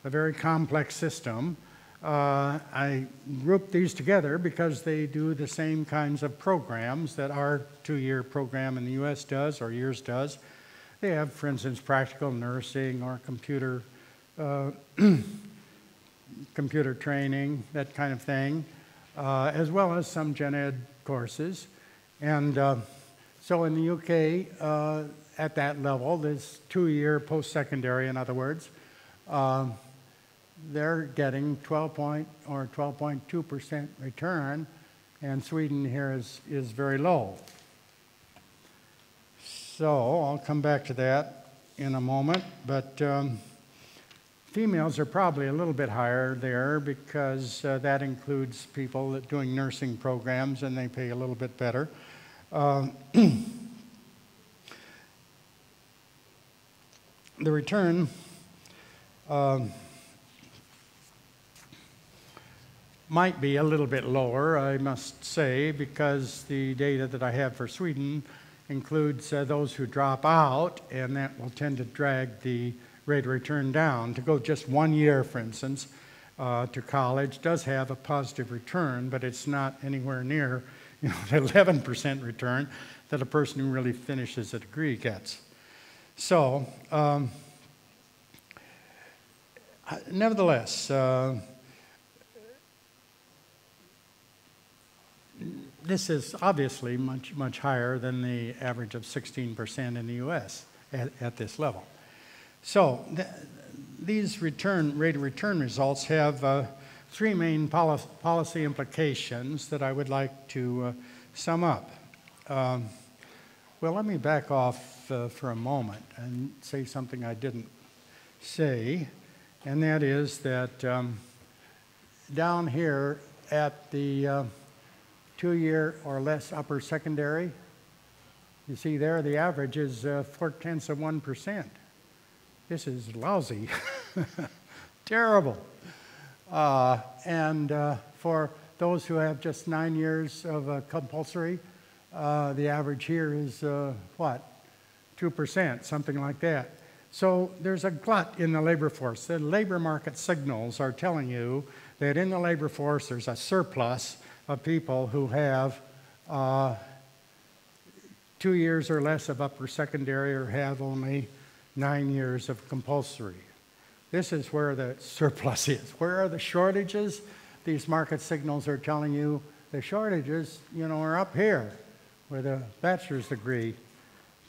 Speaker 1: a very complex system. I grouped these together because they do the same kinds of programs that our 2-year program in the US does, or years does. They have, for instance, practical nursing or computer training, that kind of thing, as well as some gen ed courses. And so in the UK, at that level, this 2-year post-secondary, in other words, they're getting 12.2% return, and Sweden here is very low. So I'll come back to that in a moment, but females are probably a little bit higher there because that includes people that doing nursing programs, and they pay a little bit better. The return might be a little bit lower, I must say, because the data that I have for Sweden includes those who drop out, and that will tend to drag the rate of return down. To go just 1 year, for instance, to college does have a positive return, but it's not anywhere near the 11% return that a person who really finishes a degree gets. So, nevertheless, this is obviously much higher than the average of 16% in the U.S. at this level. So these rate of return results have three main policy implications that I would like to sum up. Well, let me back off for a moment and say something I didn't say, and that is that down here at the 2-year or less upper secondary, you see there the average is 0.4%. This is lousy, terrible. And for those who have just 9 years of compulsory, the average here is what? 2%, something like that. So there's a glut in the labor force. The labor market signals are telling you that in the labor force there's a surplus of people who have 2 years or less of upper secondary or have only 9 years of compulsory. This is where the surplus is. Where are the shortages? These market signals are telling you the shortages, are up here with a bachelor's degree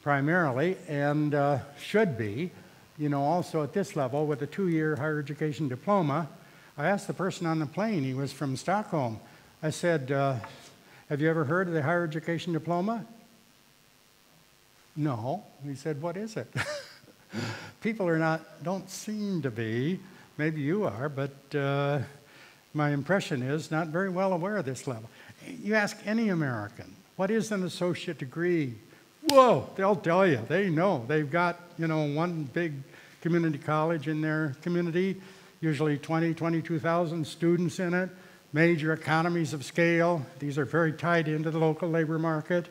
Speaker 1: primarily, and should be, also at this level with a 2-year higher education diploma. I asked the person on the plane, he was from Stockholm. I said, have you ever heard of the higher education diploma? No. He said, what is it? People don't seem to be, maybe you are, but my impression is not very well aware of this level. You ask any American, what is an associate degree? Whoa, they'll tell you. They know. They've got, one big community college in their community, usually 22,000 students in it, major economies of scale. These are very tied into the local labor market.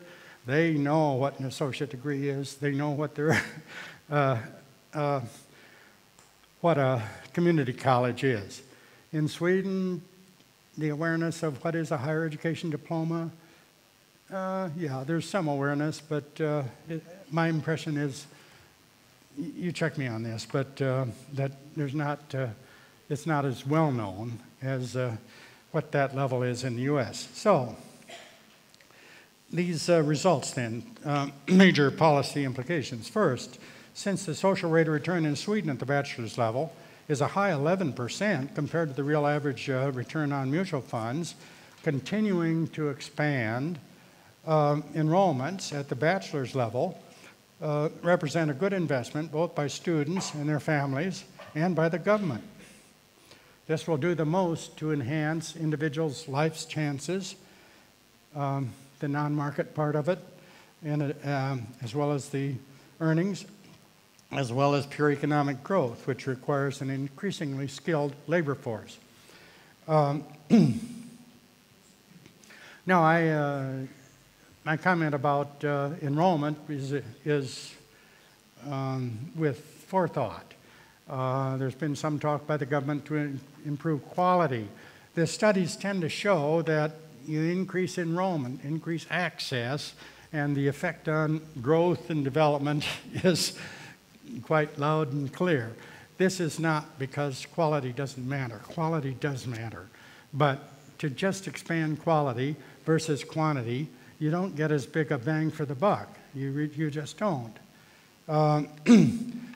Speaker 1: They know what an associate degree is. They know what their what a community college is. In Sweden, the awareness of what is a higher education diploma, yeah, there's some awareness, but my impression is, you check me on this, but that there's not, it's not as well known as what that level is in the U.S. So these results then, major policy implications. First, since the social rate of return in Sweden at the bachelor's level is a high 11% compared to the real average return on mutual funds, continuing to expand enrollments at the bachelor's level represent a good investment both by students and their families and by the government. This will do the most to enhance individuals' life's chances, the non-market part of it, and as well as the earnings, as well as pure economic growth, which requires an increasingly skilled labor force. Now, my comment about enrollment is with forethought. There's been some talk by the government to improve quality. The studies tend to show that you increase enrollment, increase access, and the effect on growth and development is quite loud and clear. This is not because quality doesn't matter. Quality does matter. But to just expand quality versus quantity, you don't get as big a bang for the buck. You just don't.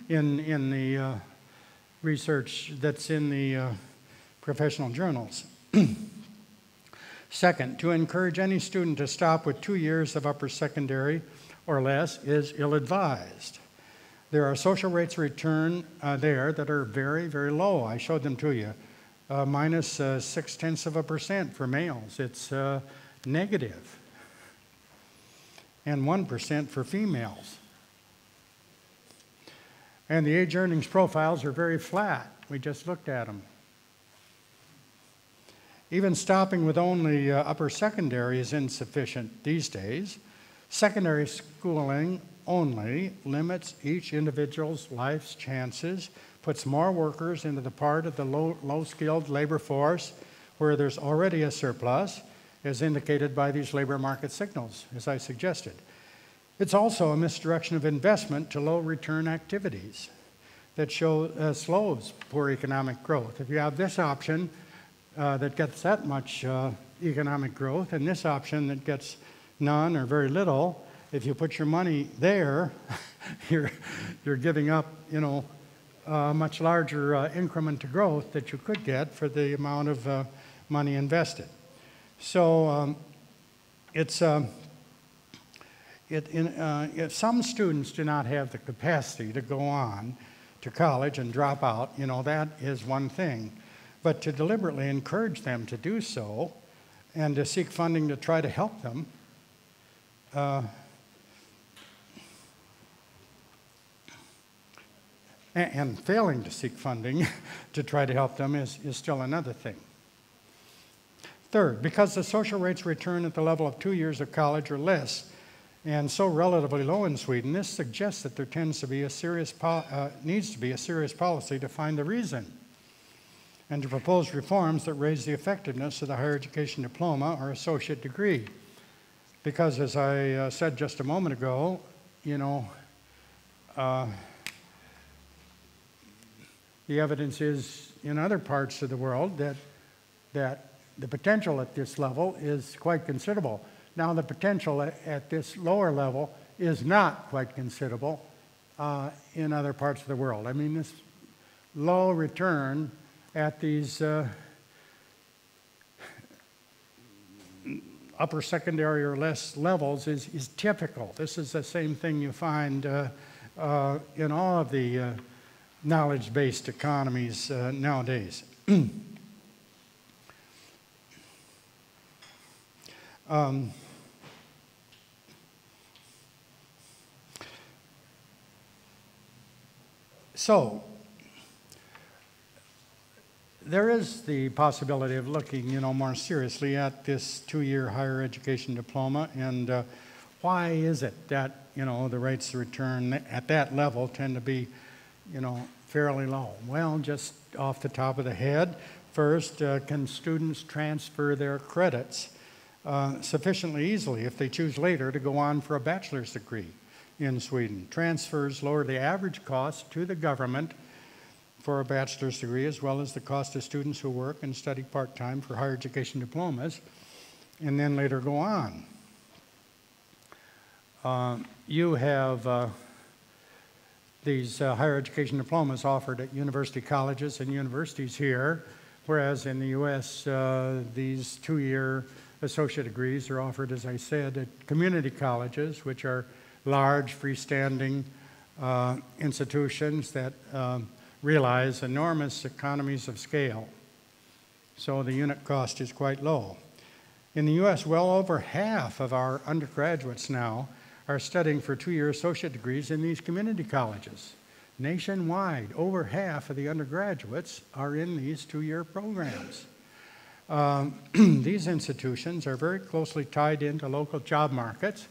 Speaker 1: In the research that's in the professional journals. Second, to encourage any student to stop with 2 years of upper secondary or less is ill-advised. There are social rates of return there that are very, very low. I showed them to you. Minus 0.6% for males. It's negative. And 1% for females. And the age earnings profiles are very flat. We just looked at them. Even stopping with only upper secondary is insufficient these days. Secondary schooling only limits each individual's life's chances, puts more workers into the part of the low-skilled labor force where there's already a surplus, as indicated by these labor market signals, as I suggested. It's also a misdirection of investment to low-return activities that slows poor economic growth. If you have this option that gets that much economic growth, and this option that gets none or very little, if you put your money there, you're giving up, a much larger increment to growth that you could get for the amount of money invested. So if some students do not have the capacity to go on to college and drop out, that is one thing. But to deliberately encourage them to do so and to seek funding to try to help them, and failing to seek funding to try to help them is still another thing. Third, because the social rates return at the level of 2 years of college or less, and so relatively low in Sweden, this suggests that there needs to be a serious policy to find the reason and to propose reforms that raise the effectiveness of the higher education diploma or associate degree. Because as I said just a moment ago, the evidence is in other parts of the world that the potential at this level is quite considerable. Now, the potential at this lower level is not quite considerable in other parts of the world. I mean, this low return at these upper secondary or less levels is typical. This is the same thing you find in all of the knowledge-based economies nowadays. So, there is the possibility of looking, more seriously at this 2-year higher education diploma, and why is it that, the rates of return at that level tend to be, fairly low? Well, just off the top of the head, first, can students transfer their credits sufficiently easily if they choose later to go on for a bachelor's degree in Sweden? Transfers lower the average cost to the government for a bachelor's degree, as well as the cost of students who work and study part-time for higher education diplomas, and then later go on. You have these higher education diplomas offered at university colleges and universities here, whereas in the U.S. These 2-year associate degrees are offered, as I said, at community colleges, which are large, freestanding institutions that realize enormous economies of scale. So the unit cost is quite low. In the U.S., well over half of our undergraduates now are studying for 2-year associate degrees in these community colleges. Nationwide, over half of the undergraduates are in these 2-year programs. These institutions are very closely tied into local job markets,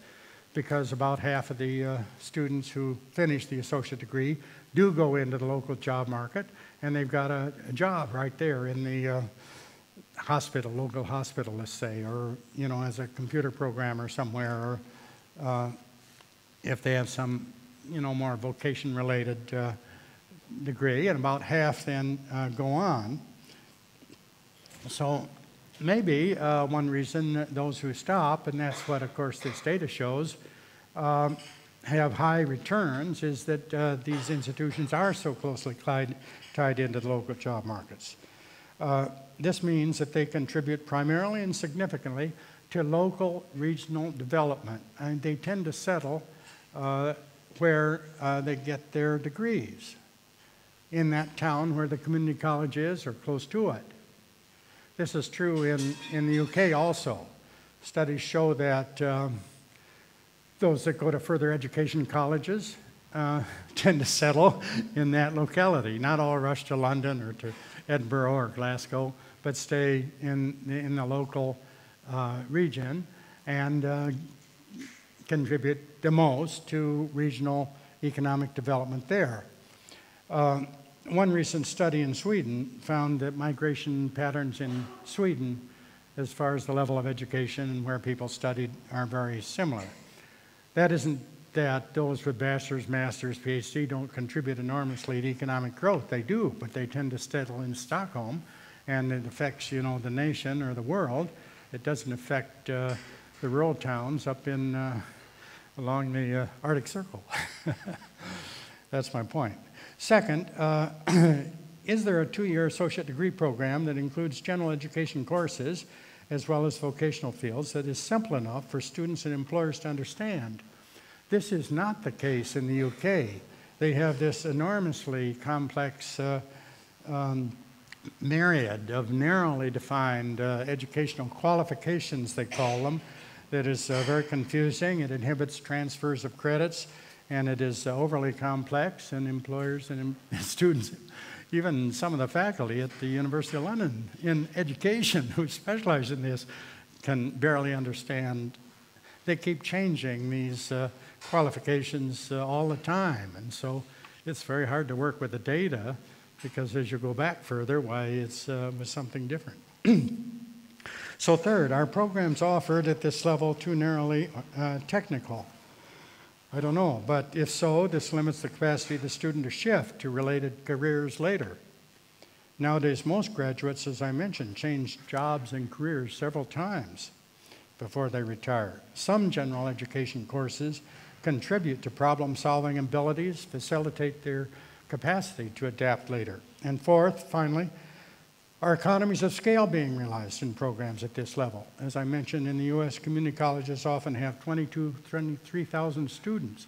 Speaker 1: because about half of the students who finish the associate degree do go into the local job market, and they've got a job right there in the hospital, local hospital, let's say, or as a computer programmer somewhere, or if they have some more vocation-related degree, and about half then go on. So maybe one reason that those who stop, and that's what, of course, this data shows, have high returns, is that these institutions are so closely tied into the local job markets. This means that they contribute primarily and significantly to local regional development, and they tend to settle where they get their degrees, in that town where the community college is or close to it. This is true in the UK also. Studies show that those that go to further education colleges tend to settle in that locality. Not all rush to London or to Edinburgh or Glasgow, but stay in the local region and contribute the most to regional economic development there. One recent study in Sweden found that migration patterns in Sweden, as far as the level of education and where people studied, are very similar. That isn't that those with bachelor's, master's, PhD don't contribute enormously to economic growth. They do, but they tend to settle in Stockholm, and it affects, the nation or the world. It doesn't affect the rural towns up in along the Arctic Circle. That's my point. Second, is there a 2-year associate degree program that includes general education courses as well as vocational fields that is simple enough for students and employers to understand? This is not the case in the UK. They have this enormously complex myriad of narrowly defined educational qualifications, they call them, that is very confusing. It inhibits transfers of credits, and it is overly complex, and employers and students, even some of the faculty at the University of London in education who specialize in this, can barely understand. They keep changing these qualifications all the time, and so it's very hard to work with the data, because as you go back further, why it's was something different. So third, are programs offered at this level too narrowly technical? I don't know, but if so, this limits the capacity of the student to shift to related careers later. Nowadays, most graduates, as I mentioned, change jobs and careers several times before they retire. Some general education courses contribute to problem-solving abilities, facilitate their capacity to adapt later. And fourth, finally, are economies of scale being realized in programs at this level? As I mentioned, in the U.S., community colleges often have 23,000 students.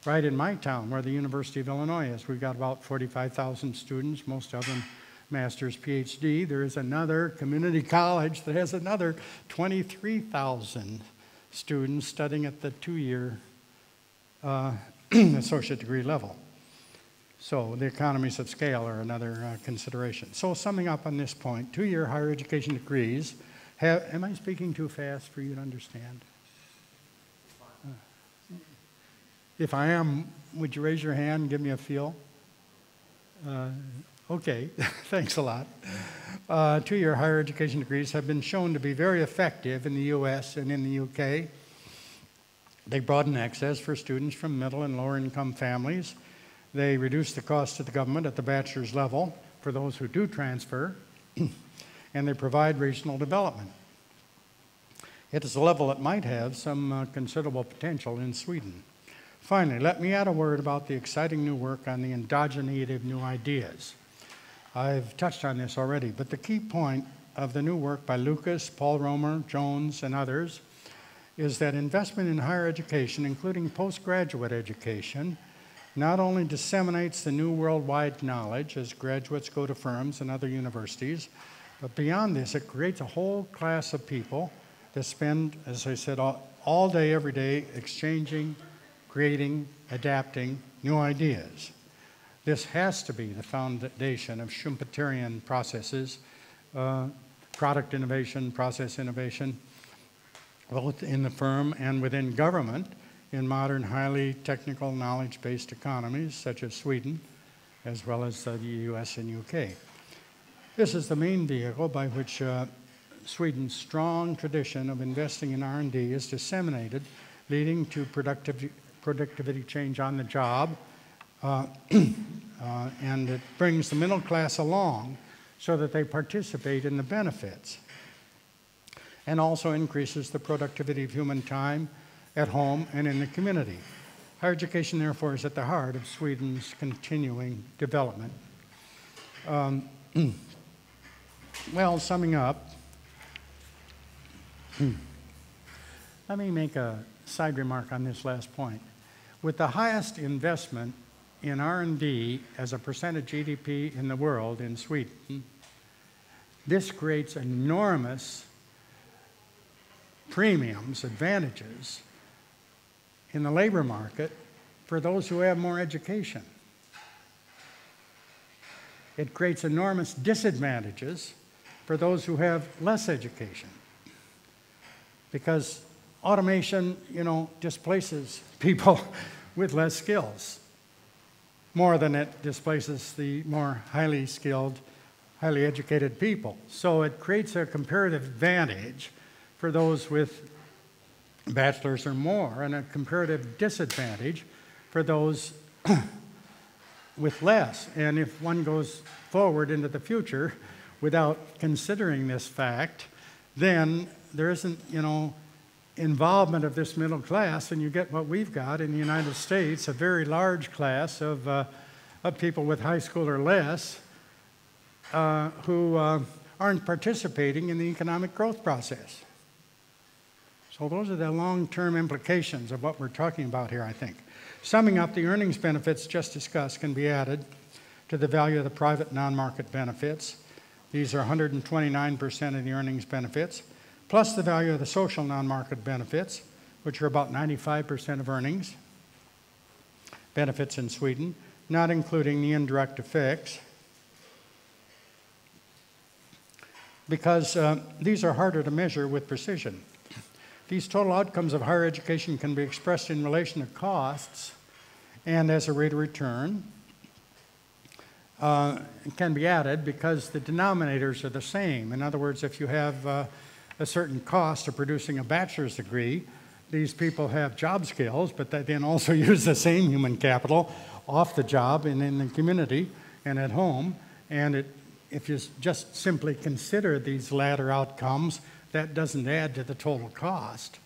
Speaker 1: Right in my town, where the University of Illinois is, we've got about 45,000 students, most of them master's, PhD. There is another community college that has another 23,000 students studying at the 2-year associate degree level. So the economies of scale are another consideration. So summing up on this point, 2-year higher education degrees have, am I speaking too fast for you to understand? If I am, would you raise your hand and give me a feel? Okay, thanks a lot. 2-year higher education degrees have been shown to be very effective in the US and in the UK. They broaden access for students from middle and lower income families. They reduce the cost to the government at the bachelor's level for those who do transfer, and they provide regional development. It is a level that might have some considerable potential in Sweden. Finally, let me add a word about the exciting new work on the endogeneity of new ideas. I've touched on this already, but the key point of the new work by Lucas, Paul Romer, Jones, and others is that investment in higher education, including postgraduate education, not only disseminates the new worldwide knowledge as graduates go to firms and other universities, but beyond this, it creates a whole class of people that spend, as I said, all day, every day, exchanging, creating, adapting new ideas. This has to be the foundation of Schumpeterian processes, product innovation, process innovation, both in the firm and within government, in modern, highly technical, knowledge-based economies, such as Sweden, as well as the US and UK. This is the main vehicle by which Sweden's strong tradition of investing in R&D is disseminated, leading to productivity change on the job, and it brings the middle class along so that they participate in the benefits, and also increases the productivity of human time at home and in the community. Higher education, therefore, is at the heart of Sweden's continuing development. Well, summing up, let me make a side remark on this last point. With the highest investment in R&D as a percent of GDP in the world in Sweden, this creates enormous premiums, advantages in the labor market for those who have more education. It creates enormous disadvantages for those who have less education, because automation, displaces people with less skills more than it displaces the more highly skilled, highly educated people. So it creates a comparative advantage for those with bachelor's or more, and a comparative disadvantage for those with less. And if one goes forward into the future without considering this fact, then you know, involvement of this middle class, and you get what we've got in the United States, a very large class of people with high school or less who aren't participating in the economic growth process. So those are the long-term implications of what we're talking about here, I think. Summing up, the earnings benefits just discussed can be added to the value of the private non-market benefits. These are 129% of the earnings benefits, plus the value of the social non-market benefits, which are about 95% of earnings benefits in Sweden, not including the indirect effects, because these are harder to measure with precision. These total outcomes of higher education can be expressed in relation to costs and as a rate of return. It can be added because the denominators are the same. In other words, if you have a certain cost of producing a bachelor's degree, these people have job skills, but they then also use the same human capital off the job and in the community and at home. And if you just simply consider these latter outcomes, that doesn't add to the total cost.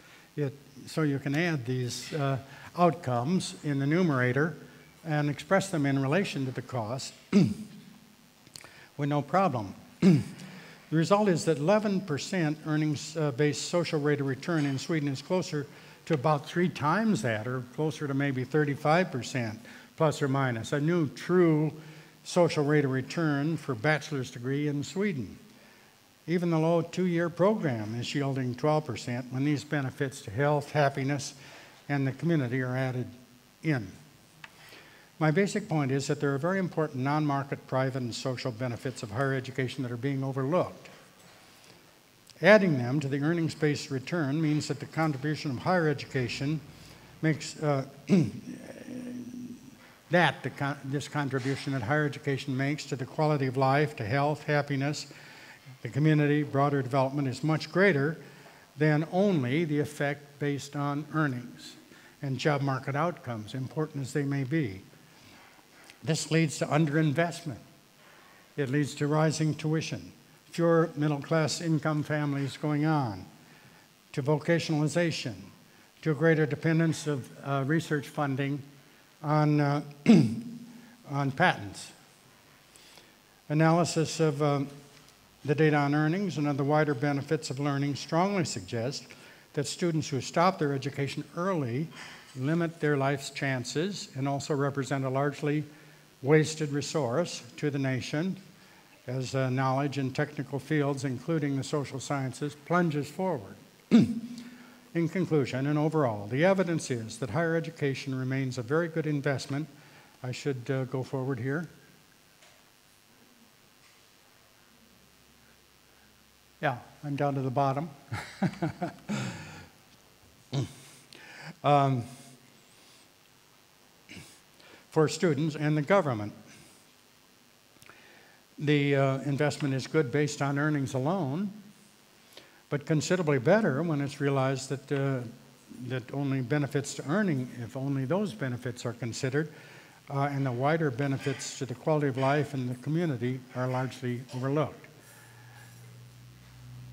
Speaker 1: So you can add these outcomes in the numerator and express them in relation to the cost with no problem. The result is that 11% earnings-based social rate of return in Sweden is closer to about 3 times that, or closer to maybe 35%, plus or minus, a new true social rate of return for bachelor's degree in Sweden. Even the low 2-year program is yielding 12% when these benefits to health, happiness, and the community are added in. My basic point is that there are very important non-market private and social benefits of higher education that are being overlooked. Adding them to the earnings-based return means that the contribution of higher education makes this contribution that higher education makes to the quality of life, to health, happiness, the community, broader development is much greater than only the effect based on earnings and job market outcomes, important as they may be. This leads to underinvestment. It leads to rising tuition, fewer middle-class income families going on, to vocationalization, to a greater dependence of research funding on, on patents. Analysis of the data on earnings and of the wider benefits of learning strongly suggest that students who stop their education early limit their life's chances and also represent a largely wasted resource to the nation as knowledge in technical fields, including the social sciences, plunges forward. In conclusion and overall, the evidence is that higher education remains a very good investment. I should go forward here. Yeah, I'm down to the bottom. For students and the government. The investment is good based on earnings alone, but considerably better when it's realized that that only benefits to earning, if only those benefits are considered, and the wider benefits to the quality of life and the community are largely overlooked.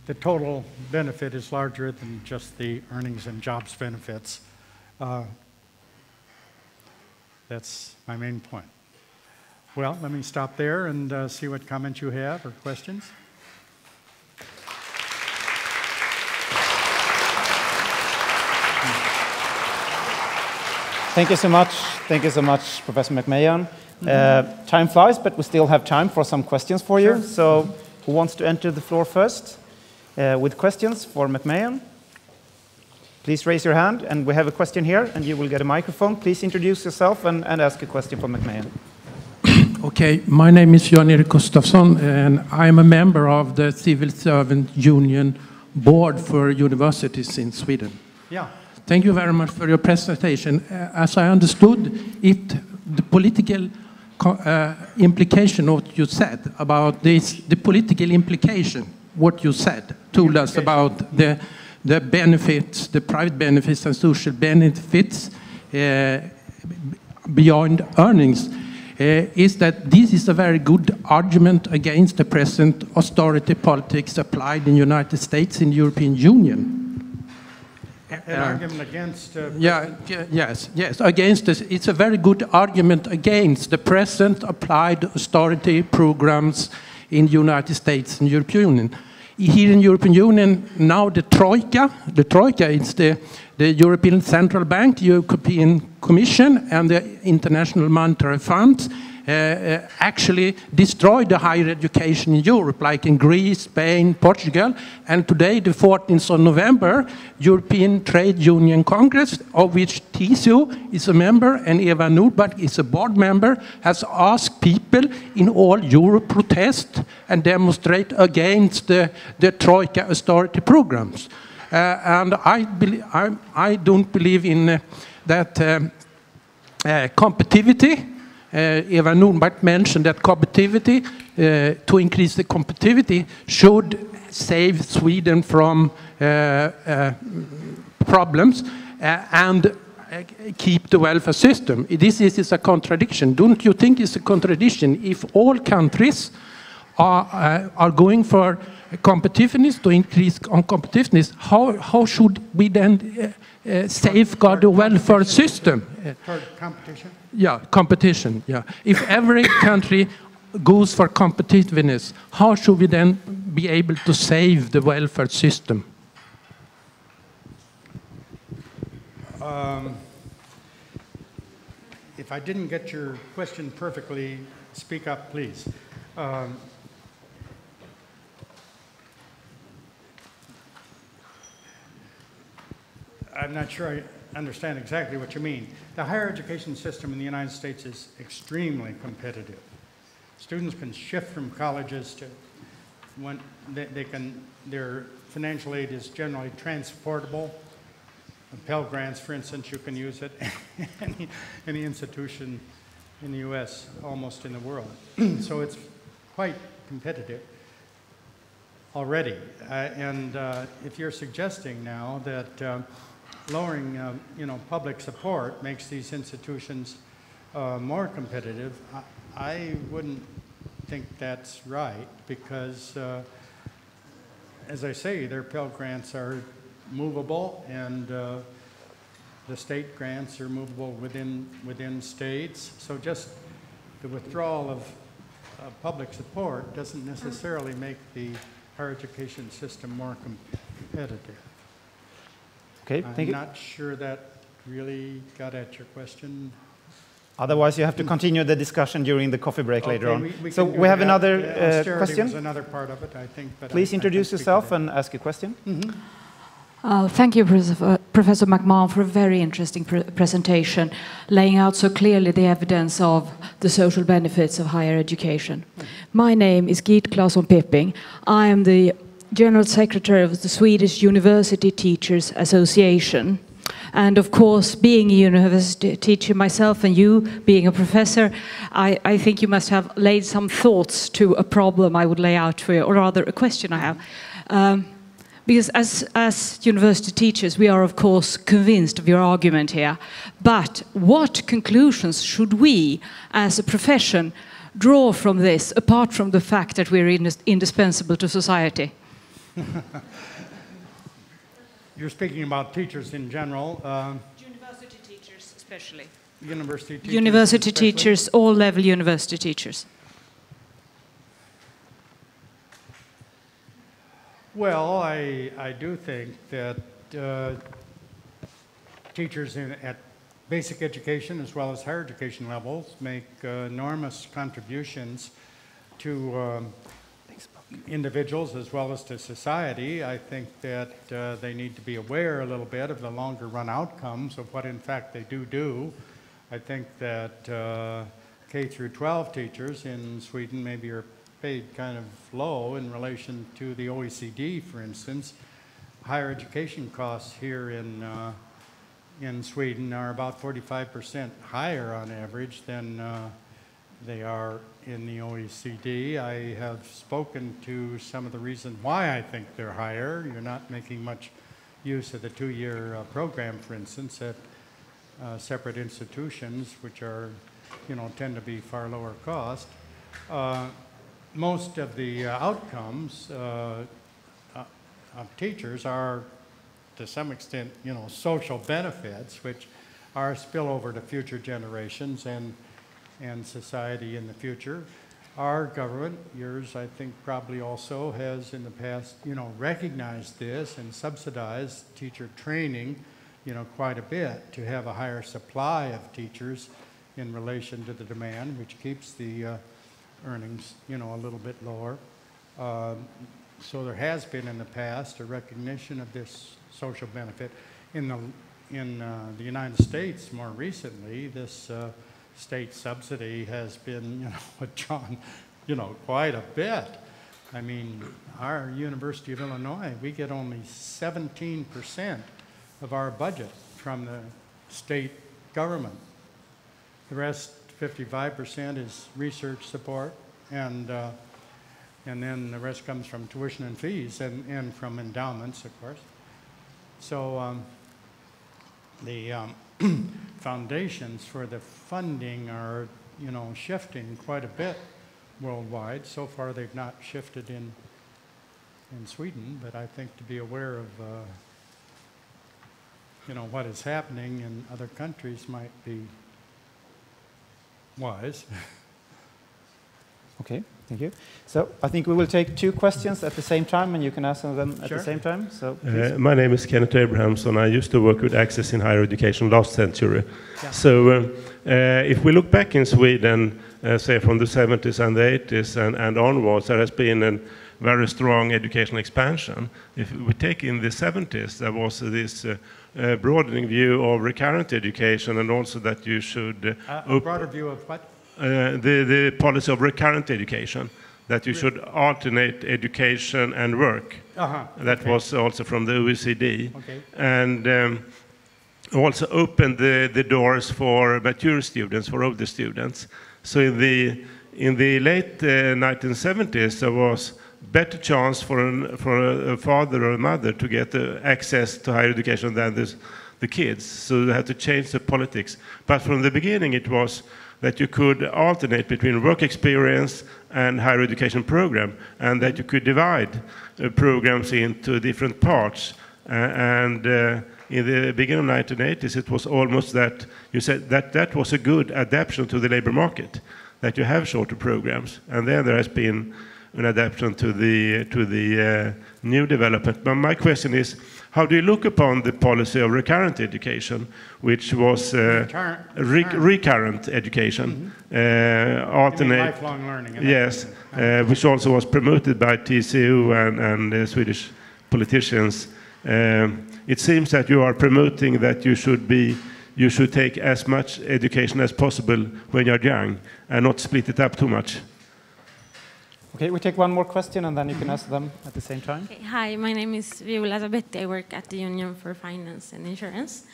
Speaker 1: The total benefit is larger than just the earnings and jobs benefits. That's my main point. Well, let me stop there and see what comments you have or questions.
Speaker 2: Thank you so much. Thank you so much, Professor McMahon. Time flies, but we still have time for some questions for you.
Speaker 1: Sure.
Speaker 2: So who wants to enter the floor first with questions for McMahon? Please raise your hand, and we have a question here, and you will get a microphone. Please introduce yourself and ask a question for McMahon.
Speaker 3: Okay, my name is Jan-Erik Gustafsson, and I'm a member of the Civil Servant Union Board for Universities in Sweden.
Speaker 1: Yeah.
Speaker 3: Thank you very much for your presentation. As I understood it, the political implication of what you said about this, the political implication, what you said, told us about the benefits, the private benefits and social benefits beyond earnings. is that this is a very good argument against the present austerity politics applied in the United States and European Union.
Speaker 1: An argument against...
Speaker 3: Yes, against this. It's a very good argument against the present applied austerity programs in the United States and European Union. Here in the European Union, now the Troika is the European Central Bank, the European Commission, and the International Monetary Fund actually destroyed the higher education in Europe, like in Greece, Spain, Portugal. And today, the 14th of November, European Trade Union Congress, of which TCU is a member and Eva Nordback is a board member, has asked people in all Europe protest and demonstrate against the Troika austerity programs. And I don't believe in that competitivity. Eva Nordback mentioned that competitivity, to increase the competitivity, should save Sweden from problems and keep the welfare system. This is a contradiction. Don't you think it's a contradiction if all countries are going for competitiveness, to increase on competitiveness? How should we then safeguard the welfare system?
Speaker 1: For competition?
Speaker 3: Yeah, competition, yeah. If every country goes for competitiveness, how should we then be able to save the welfare system?
Speaker 1: If I didn't get your question perfectly, speak up, please. I'm not sure I understand exactly what you mean. The higher education system in the United States is extremely competitive. Students can shift from colleges to when their financial aid is generally transportable. Pell Grants, for instance, you can use it any institution in the U.S., almost in the world. So it's quite competitive already. If you're suggesting now that lowering, public support makes these institutions more competitive, I wouldn't think that's right because, as I say, their Pell Grants are movable, and the state grants are movable within states. So just the withdrawal of public support doesn't necessarily make the higher education system more competitive.
Speaker 2: Okay, thank you.
Speaker 1: I'm not sure that really got at your question.
Speaker 2: Otherwise, you have to continue the discussion during the coffee break later on. So
Speaker 1: can do
Speaker 2: we have
Speaker 1: that.
Speaker 2: another
Speaker 1: Austerity
Speaker 2: question.
Speaker 1: was another part of it, I think. But
Speaker 2: Please introduce yourself and ask a question.
Speaker 1: Mm-hmm.
Speaker 4: Thank you, Professor McMahon, for a very interesting presentation, laying out so clearly the evidence of the social benefits of higher education. My name is Git Claesson-Pepping. I am the General Secretary of the Swedish University Teachers Association. And of course, being a university teacher myself and you being a professor, I think you must have laid some thoughts to a problem I would lay out for you, or rather a question I have. Because as university teachers, we are of course convinced of your argument here. But what conclusions should we, as a profession, draw from this, apart from the fact that we're indispensable to society?
Speaker 1: You're speaking about teachers in general.
Speaker 4: University teachers especially.
Speaker 1: University teachers.
Speaker 4: University teachers, all level university teachers.
Speaker 1: Well, I do think that teachers at basic education as well as higher education levels make enormous contributions to individuals as well as to society. I think that they need to be aware a little bit of the longer run outcomes of what in fact they do. I think that K through 12 teachers in Sweden maybe are paid kind of low in relation to the OECD, for instance. Higher education costs here in Sweden are about 45% higher on average than they are in the OECD. I have spoken to some of the reasons why I think they're higher. You're not making much use of the 2-year program, for instance, at separate institutions, which are tend to be far lower cost. Most of the outcomes of teachers are, to some extent, social benefits, which are spillover to future generations and society in the future. Our government, yours I think probably also, has in the past, recognized this and subsidized teacher training, quite a bit to have a higher supply of teachers in relation to the demand, which keeps the earnings, a little bit lower. So there has been in the past a recognition of this social benefit. In the United States, more recently, this state subsidy has been, withdrawn, quite a bit. I mean, our University of Illinois, we get only 17% of our budget from the state government. The rest, 55%, is research support, and then the rest comes from tuition and fees and from endowments, of course. So the foundations for the funding are, shifting quite a bit worldwide. So far, they've not shifted in Sweden, but I think to be aware of, what is happening in other countries might be wise.
Speaker 2: Okay, thank you. So I think we will take 2 questions at the same time, and you can answer them at
Speaker 1: Sure.
Speaker 2: the same time. So
Speaker 5: my name is Kenneth Abrahamson. I used to work with access in higher education last century. Yeah. So if we look back in Sweden, say from the 70s and the 80s and onwards, there has been a very strong educational expansion. If we take in the 70s, there was this broadening view of recurrent education, and also that you should...
Speaker 1: a broader view of what?
Speaker 5: The policy of recurrent education, that you should alternate education and work. That okay. was also from the OECD. Okay. And also opened the doors for mature students, for older students. So in the late 1970s, there was better chance for a father or a mother to get access to higher education than the kids. So they had to change the politics. But from the beginning, it was that you could alternate between work experience and higher education program, and that you could divide programs into different parts. In the beginning of the 1980s, it was almost that you said that was a good adaptation to the labor market, that you have shorter programs. And then there has been an adaptation to the new development. But my question is, how do you look upon the policy of recurrent education, which was recurrent education, alternate,
Speaker 1: lifelong learning?
Speaker 5: Yes, which also was promoted by TCU and Swedish politicians. It seems that you are promoting that you should take as much education as possible when you're young and not split it up too much.
Speaker 2: Okay, we take 1 more question, and then you can ask them at the same time.
Speaker 6: Okay, hi, my name is Viola Zabetti. I work at the Union for Finance and Insurance.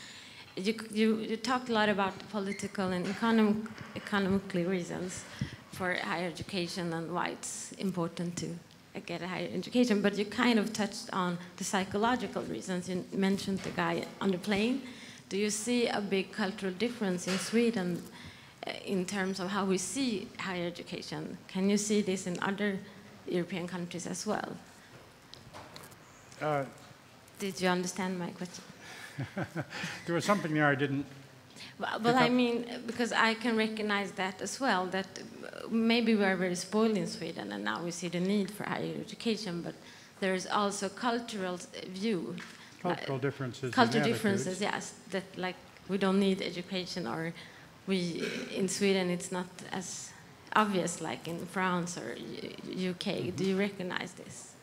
Speaker 6: You talked a lot about political and economically reasons for higher education and why it's important to get a higher education, but you kind of touched on the psychological reasons. You mentioned the guy on the plane. Do you see a big cultural difference in Sweden in terms of how we see higher education? Can you see this in other European countries as well? Did you understand my question?
Speaker 1: There was something there I didn't...
Speaker 6: Well, I mean, because I can recognize that as well, that maybe we are very spoiled in Sweden and now we see the need for higher education, but there is also cultural view.
Speaker 1: Cultural differences.
Speaker 6: Cultural differences, yes. That like we don't need education, or we in Sweden it's not as obvious like in France or UK. Mm-hmm. Do you recognize this?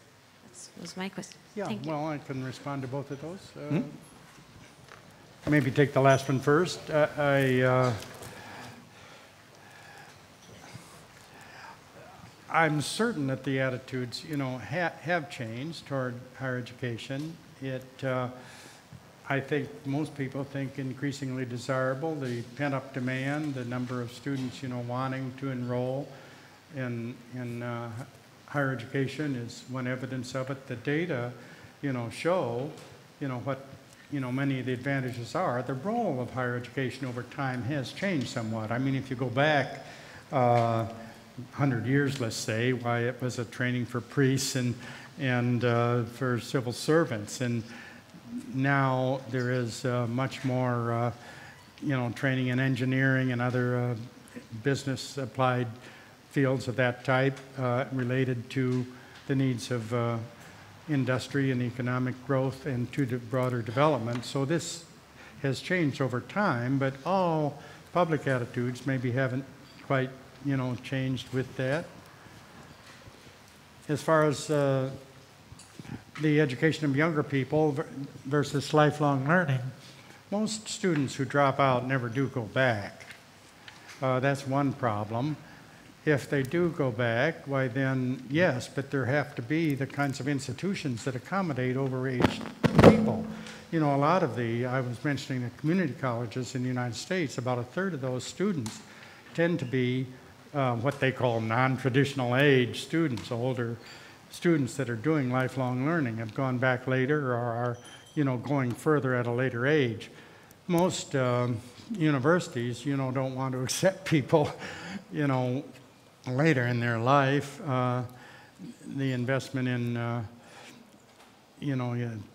Speaker 6: That was my question.
Speaker 1: Yeah,
Speaker 6: Thank you.
Speaker 1: well, I can respond to both of those. Maybe take the last one first. I'm certain that the attitudes, have changed toward higher education. I think most people think increasingly desirable. The pent-up demand, the number of students, wanting to enroll in higher education is one evidence of it. The data, show, what many of the advantages are, the role of higher education over time has changed somewhat. I mean, if you go back 100 years, let's say, why it was a training for priests and for civil servants, and now there is much more, training in engineering and other business applied fields of that type related to the needs of industry and economic growth and to the broader development. So this has changed over time, but all public attitudes maybe haven't quite, changed with that. As far as the education of younger people versus lifelong learning, most students who drop out never do go back. That's one problem. If they do go back, why then, yes, but there have to be the kinds of institutions that accommodate overaged people. A lot of I was mentioning the community colleges in the United States, about a third of those students tend to be what they call non-traditional age students, older students that are doing lifelong learning, have gone back later or are, going further at a later age. Most universities, don't want to accept people, later in their life. The investment in,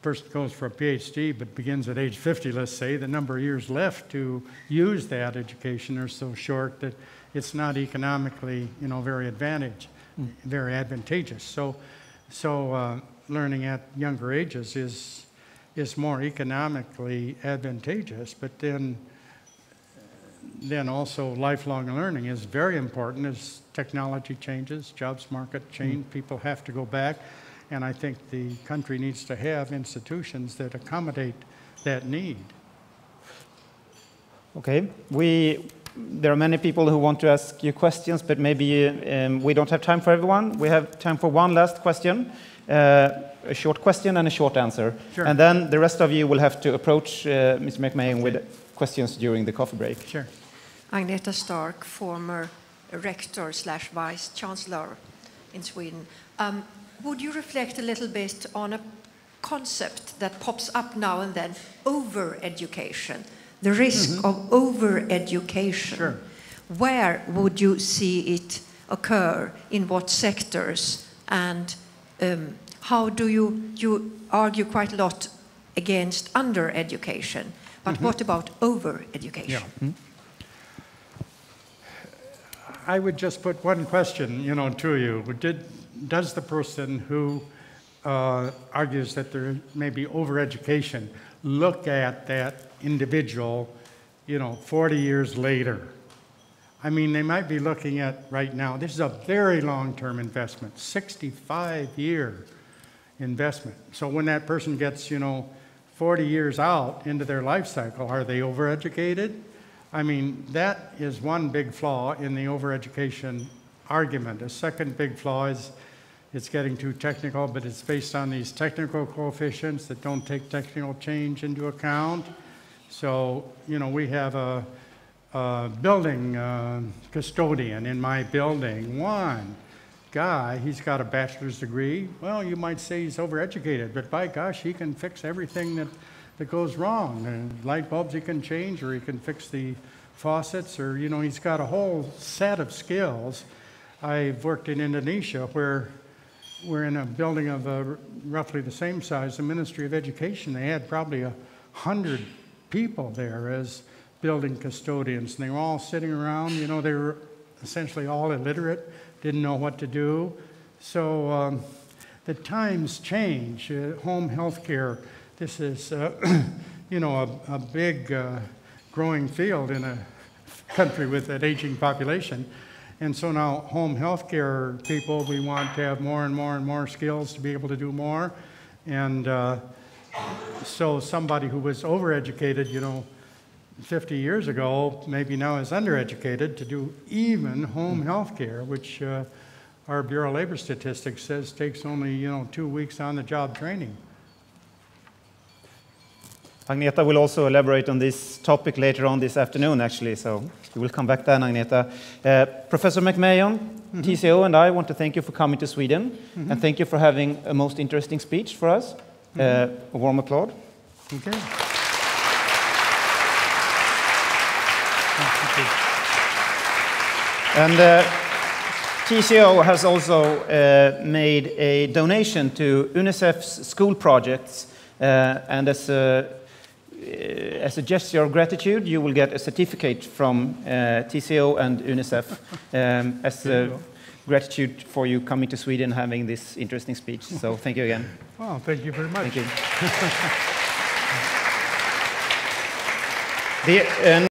Speaker 1: first goes for a PhD, but begins at age 50, let's say. The number of years left to use that education are so short that it's not economically, very advantageous. So learning at younger ages is more economically advantageous, but then also lifelong learning is very important as technology changes, jobs market change, people have to go back, and I think the country needs to have institutions that accommodate that need.
Speaker 2: Okay, there are many people who want to ask you questions, but maybe we don't have time for everyone. We have time for one last question, a short question and a short answer.
Speaker 1: Sure.
Speaker 2: And then the rest of you will have to approach Mr. McMahon with questions during the coffee break.
Speaker 1: Sure.
Speaker 7: Agneta Stark, former rector/vice chancellor in Sweden. Would you reflect a little bit on a concept that pops up now and then, over-education, the risk of over-education?
Speaker 1: Sure.
Speaker 7: Where would you see it occur, in what sectors, and how do you argue quite a lot against under-education, but what about over-education?
Speaker 1: Yeah. I would just put one question, to you. Does the person who argues that there may be overeducation look at that individual, 40 years later? I mean, they might be looking at right now, this is a very long-term investment, 65-year investment. So when that person gets, 40 years out into their life cycle, are they overeducated? I mean, that is one big flaw in the overeducation argument. A second big flaw is it's getting too technical, but it's based on these technical coefficients that don't take technical change into account. So, we have a building custodian in my building. One guy, he's got a bachelor's degree. Well, you might say he's overeducated, but by gosh, he can fix everything that goes wrong. The light bulbs he can change, or he can fix the faucets, or, he's got a whole set of skills. I've worked in Indonesia where we're in a building of roughly the same size, the Ministry of Education. They had probably 100 people there as building custodians, and they were all sitting around. They were essentially all illiterate, didn't know what to do. So the times change. Home health care, this is, a big growing field in a country with an aging population. And so now home health care people, we want to have more and more and more skills to be able to do more. And so somebody who was overeducated, 50 years ago, maybe now is undereducated to do even home health care, which our Bureau of Labor Statistics says takes only, 2 weeks on-the-job training.
Speaker 2: Agneta will also elaborate on this topic later on this afternoon, actually, so we will come back then, Agneta. Professor McMahon, TCO, and I want to thank you for coming to Sweden, and thank you for having a most interesting speech for us. A warm applause.
Speaker 1: Okay.
Speaker 2: And TCO has also made a donation to UNICEF's school projects, and as a gesture of gratitude, you will get a certificate from TCO and UNICEF as a gratitude for you coming to Sweden and having this interesting speech. So thank you again.
Speaker 1: Oh, thank you very much.
Speaker 2: Thank you.